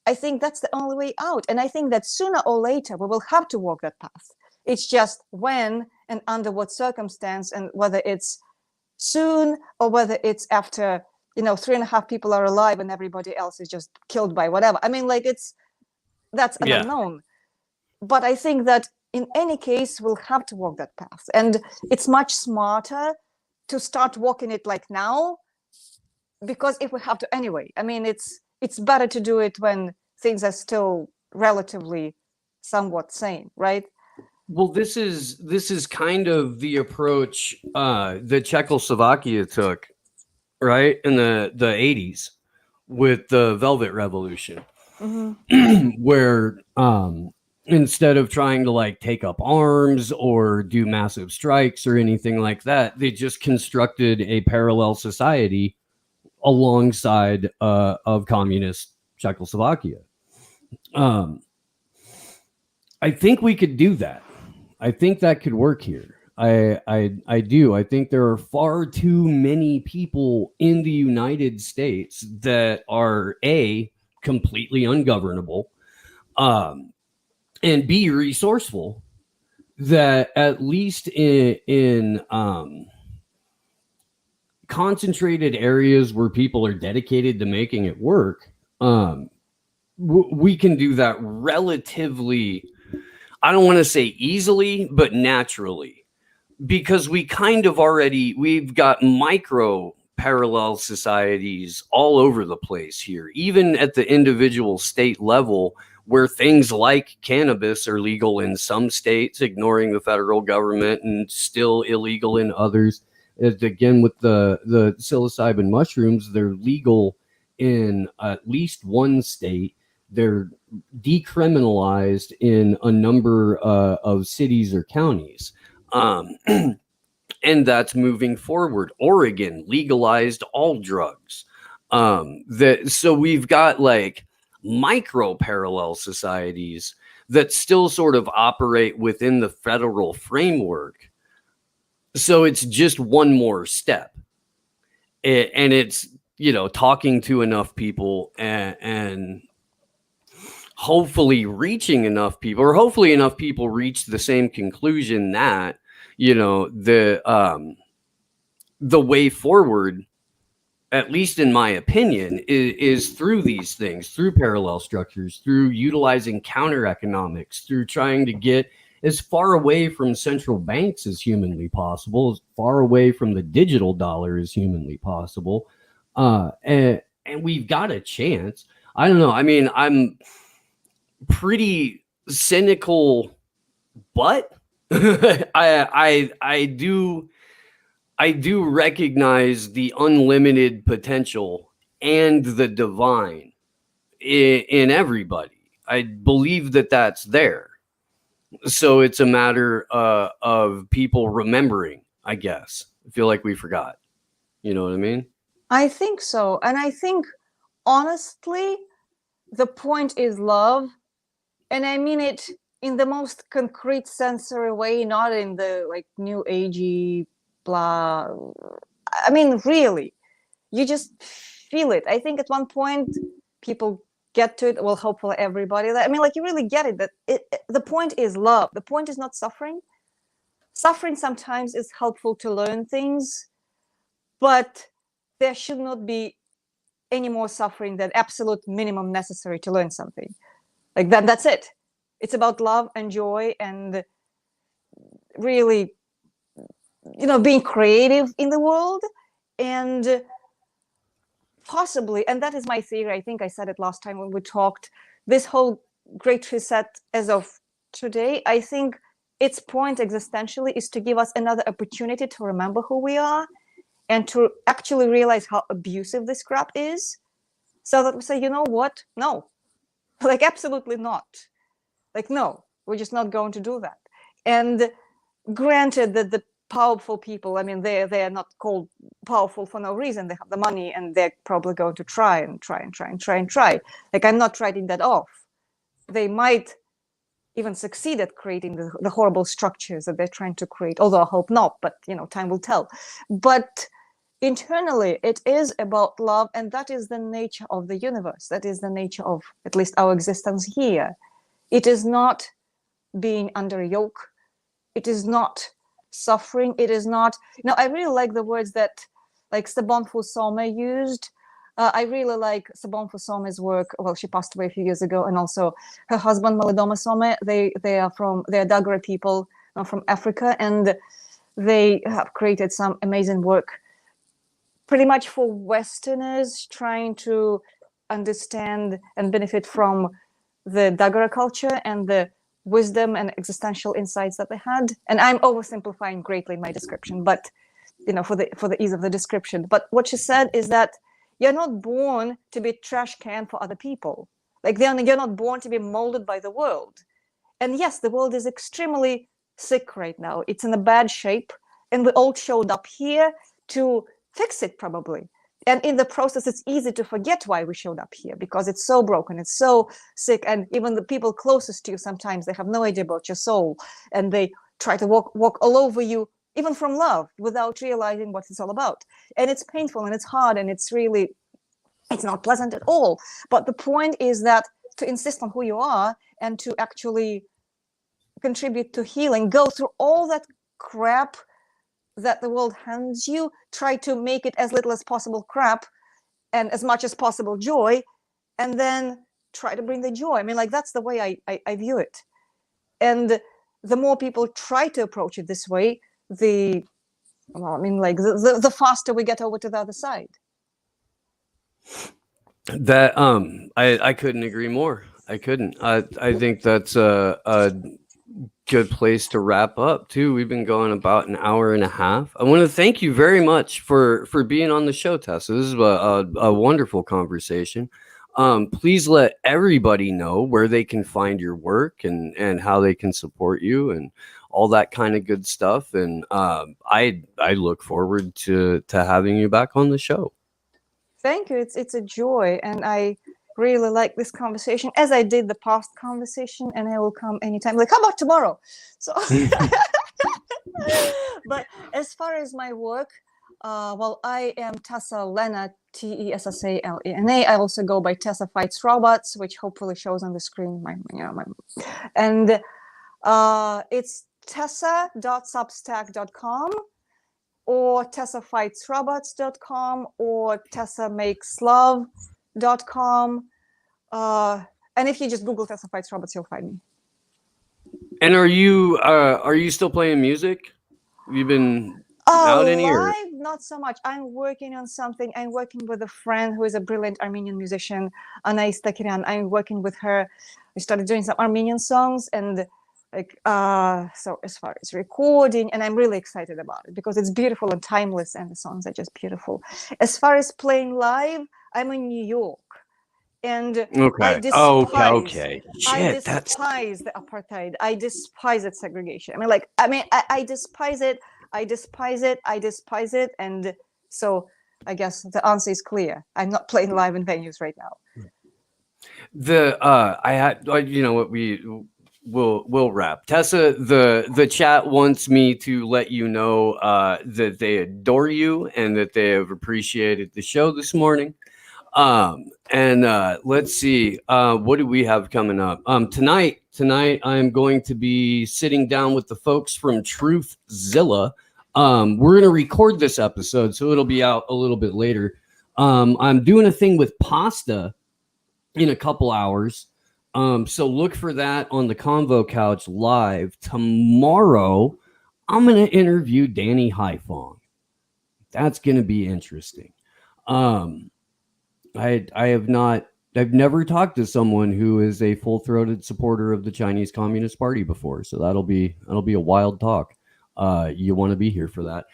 I think that's the only way out. And I think that sooner or later we will have to walk that path. It's just when and under what circumstance, and whether it's soon or whether it's after, 3.5 people are alive and everybody else is just killed by whatever. I mean, like, that's an unknown. But I think that in any case, we'll have to walk that path. And it's much smarter to start walking it, like, now, because if we have to anyway, I mean, it's better to do it when things are still relatively somewhat sane, right? Well, this is kind of the approach that Czechoslovakia took, right, in the 80s with the Velvet Revolution, where instead of trying to, like, take up arms or do massive strikes or anything like that, they just constructed a parallel society alongside of communist Czechoslovakia. I think we could do that. I think that could work here. I do. I think there are far too many people in the United States that are A, completely ungovernable, and B, resourceful, that at least in concentrated areas where people are dedicated to making it work, we can do that relatively, I don't want to say easily, but naturally, because we've got micro parallel societies all over the place here, even at the individual state level, where things like cannabis are legal in some states, ignoring the federal government, and still illegal in others. Again, with the psilocybin mushrooms, they're legal in at least one state. They're decriminalized in a number of cities or counties. And that's moving forward. Oregon legalized all drugs. So we've got like micro parallel societies that still sort of operate within the federal framework. So it's just one more step. And it's, talking to enough people and hopefully reaching enough people, or hopefully enough people reach the same conclusion that, the way forward, at least in my opinion, is through these things, through parallel structures, through utilizing counter economics, through trying to get as far away from central banks as humanly possible, as far away from the digital dollar as humanly possible. And we've got a chance. I don't know. I mean, I'm pretty cynical, but I do recognize the unlimited potential and the divine in everybody. I believe that that's there. So it's a matter of people remembering, I guess. I feel like we forgot. You know what I mean? I think so. And I think, honestly, the point is love. And I mean it in the most concrete sensory way, not in the like new agey blah. I mean, really, you just feel it. I think at one point people get to it. Well, hopefully everybody. I mean, like you really get it. That the point is love. The point is not suffering. Suffering sometimes is helpful to learn things, but there should not be any more suffering than absolute minimum necessary to learn something. Like that's it. It's about love and joy and really, being creative in the world, and possibly, and that is my theory, I think I said it last time when we talked, this whole Great Reset as of today, I think its point existentially is to give us another opportunity to remember who we are and to actually realize how abusive this crap is, so that we say, you know what? No, like absolutely not. Like, no, we're just not going to do that. And granted that the powerful people, I mean, they are not called powerful for no reason. They have the money and they're probably going to try. Like, I'm not writing that off. They might even succeed at creating the horrible structures that they're trying to create, although I hope not, but, time will tell. But internally, it is about love, and that is the nature of the universe. That is the nature of at least our existence here. It is not being under a yoke. It is not suffering. It is not. I really like the words that like Sebon Fusome used. I really like Sebon Fusome's work. Well, she passed away a few years ago, and also her husband Malidoma Some. They're Dagara people from Africa, and they have created some amazing work, pretty much for Westerners trying to understand and benefit from the Dagara culture and the wisdom and existential insights that they had. And I'm oversimplifying greatly my description, but for the ease of the description. But what she said is that you're not born to be a trash can for other people. Like you're not born to be molded by the world. And yes, the world is extremely sick right now. It's in a bad shape, and we all showed up here to fix it probably. And in the process, it's easy to forget why we showed up here, because it's so broken, it's so sick. And even the people closest to you, sometimes they have no idea about your soul, and they try to walk all over you, even from love, without realizing what it's all about. And it's painful and it's hard, and it's not pleasant at all. But the point is that to insist on who you are and to actually contribute to healing, go through all that crap that the world hands you, try to make it as little as possible crap and as much as possible joy, and then try to bring the joy. I mean, like, that's the way I view it. And the more people try to approach it this way, the faster we get over to the other side. That I couldn't agree more. I couldn't. I think that's a good place to wrap up too. We've been going about an hour and a half. I want to thank you very much for being on the show, Tessa. This is a wonderful conversation. Please let everybody know where they can find your work and how they can support you and all that kind of good stuff. And I look forward to having you back on the show. Thank you. It's a joy, and I really like this conversation, as I did the past conversation, and I will come anytime. Like, how about tomorrow? So, but as far as my work, well, I am Tessa Lena, Tessa-Lena. I also go by Tessa Fights Robots, which hopefully shows on the screen. And it's tessa.substack.com, or tessafightsrobots.com, or tessamakes.love.com. And if you just Google Tessa Fights Robots, you'll find me. And are you still playing music? Have you been out any? Live, not so much. I'm working on something. I'm working with a friend who is a brilliant Armenian musician, Anais Takirian. I'm working with her. We started doing some Armenian songs, and so as far as recording, and I'm really excited about it because it's beautiful and timeless, and the songs are just beautiful. As far as playing live, I'm in New York, and I despise the apartheid. I despise its segregation. I despise it. I despise it. And so I guess the answer is clear. I'm not playing live in venues right now. We'll wrap. Tessa, the chat wants me to let you know that they adore you and that they have appreciated the show this morning. Let's see, what do we have coming up? Tonight I'm going to be sitting down with the folks from Truthzilla. We're going to record this episode, so it'll be out a little bit later. I'm doing a thing with Pasta in a couple hours. So look for that on the Convo Couch live. Tomorrow, I'm going to interview Danny Haifong. That's going to be interesting. I've never talked to someone who is a full-throated supporter of the Chinese Communist Party before. So that'll be a wild talk. You want to be here for that.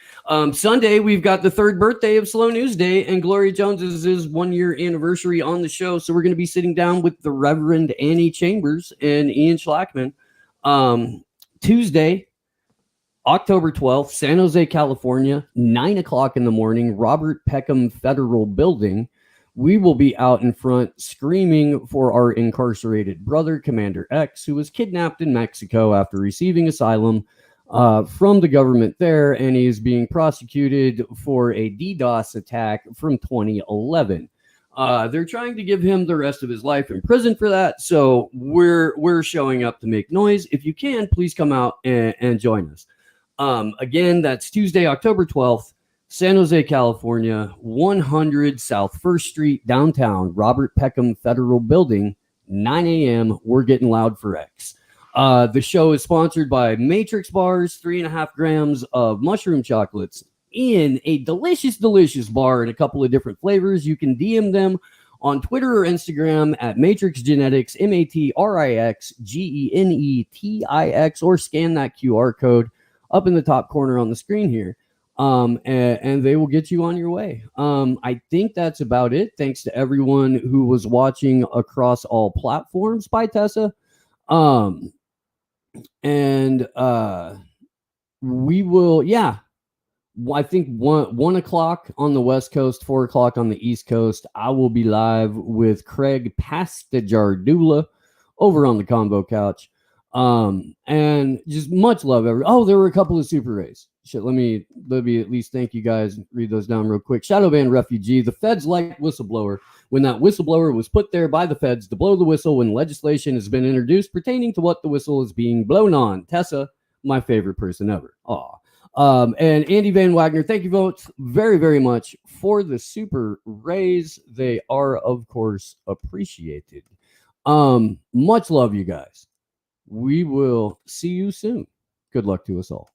Sunday, we've got the 3rd birthday of Slow News Day, and Gloria Jones's 1-year anniversary on the show. So we're going to be sitting down with the Reverend Annie Chambers and Ian Schlackman. Tuesday, October 12th, San Jose, California, 9 o'clock in the morning, Robert Peckham Federal Building. We will be out in front screaming for our incarcerated brother, Commander X, who was kidnapped in Mexico after receiving asylum from the government there, and he is being prosecuted for a DDoS attack from 2011. They're trying to give him the rest of his life in prison for that, so we're showing up to make noise. If you can, please come out and join us. Again, that's Tuesday, October 12th, San Jose, California, 100 South 1st Street, downtown, Robert Peckham Federal Building, 9 a.m. We're getting loud for X. The show is sponsored by Matrix Bars, 3.5 grams of mushroom chocolates in a delicious, delicious bar in a couple of different flavors. You can DM them on Twitter or Instagram at Matrix Genetics, MatrixGenetix, or scan that QR code up in the top corner on the screen here. And they will get you on your way. I think that's about it. Thanks to everyone who was watching across all platforms. Bye, Tessa. We will, I think 1 o'clock on the West Coast, 4 o'clock on the East Coast. I will be live with Craig Pastajardula over on the Convo Couch. And just much love. There were a couple of Super Rays. Shit, let me at least thank you guys. Read those down real quick. Shadowban Refugee. The feds like whistleblower. When that whistleblower was put there by the feds to blow the whistle when legislation has been introduced pertaining to what the whistle is being blown on. Tessa, my favorite person ever. Aw. And Andy Van Wagner, thank you both very, very much for the super raise. They are, of course, appreciated. Much love, you guys. We will see you soon. Good luck to us all.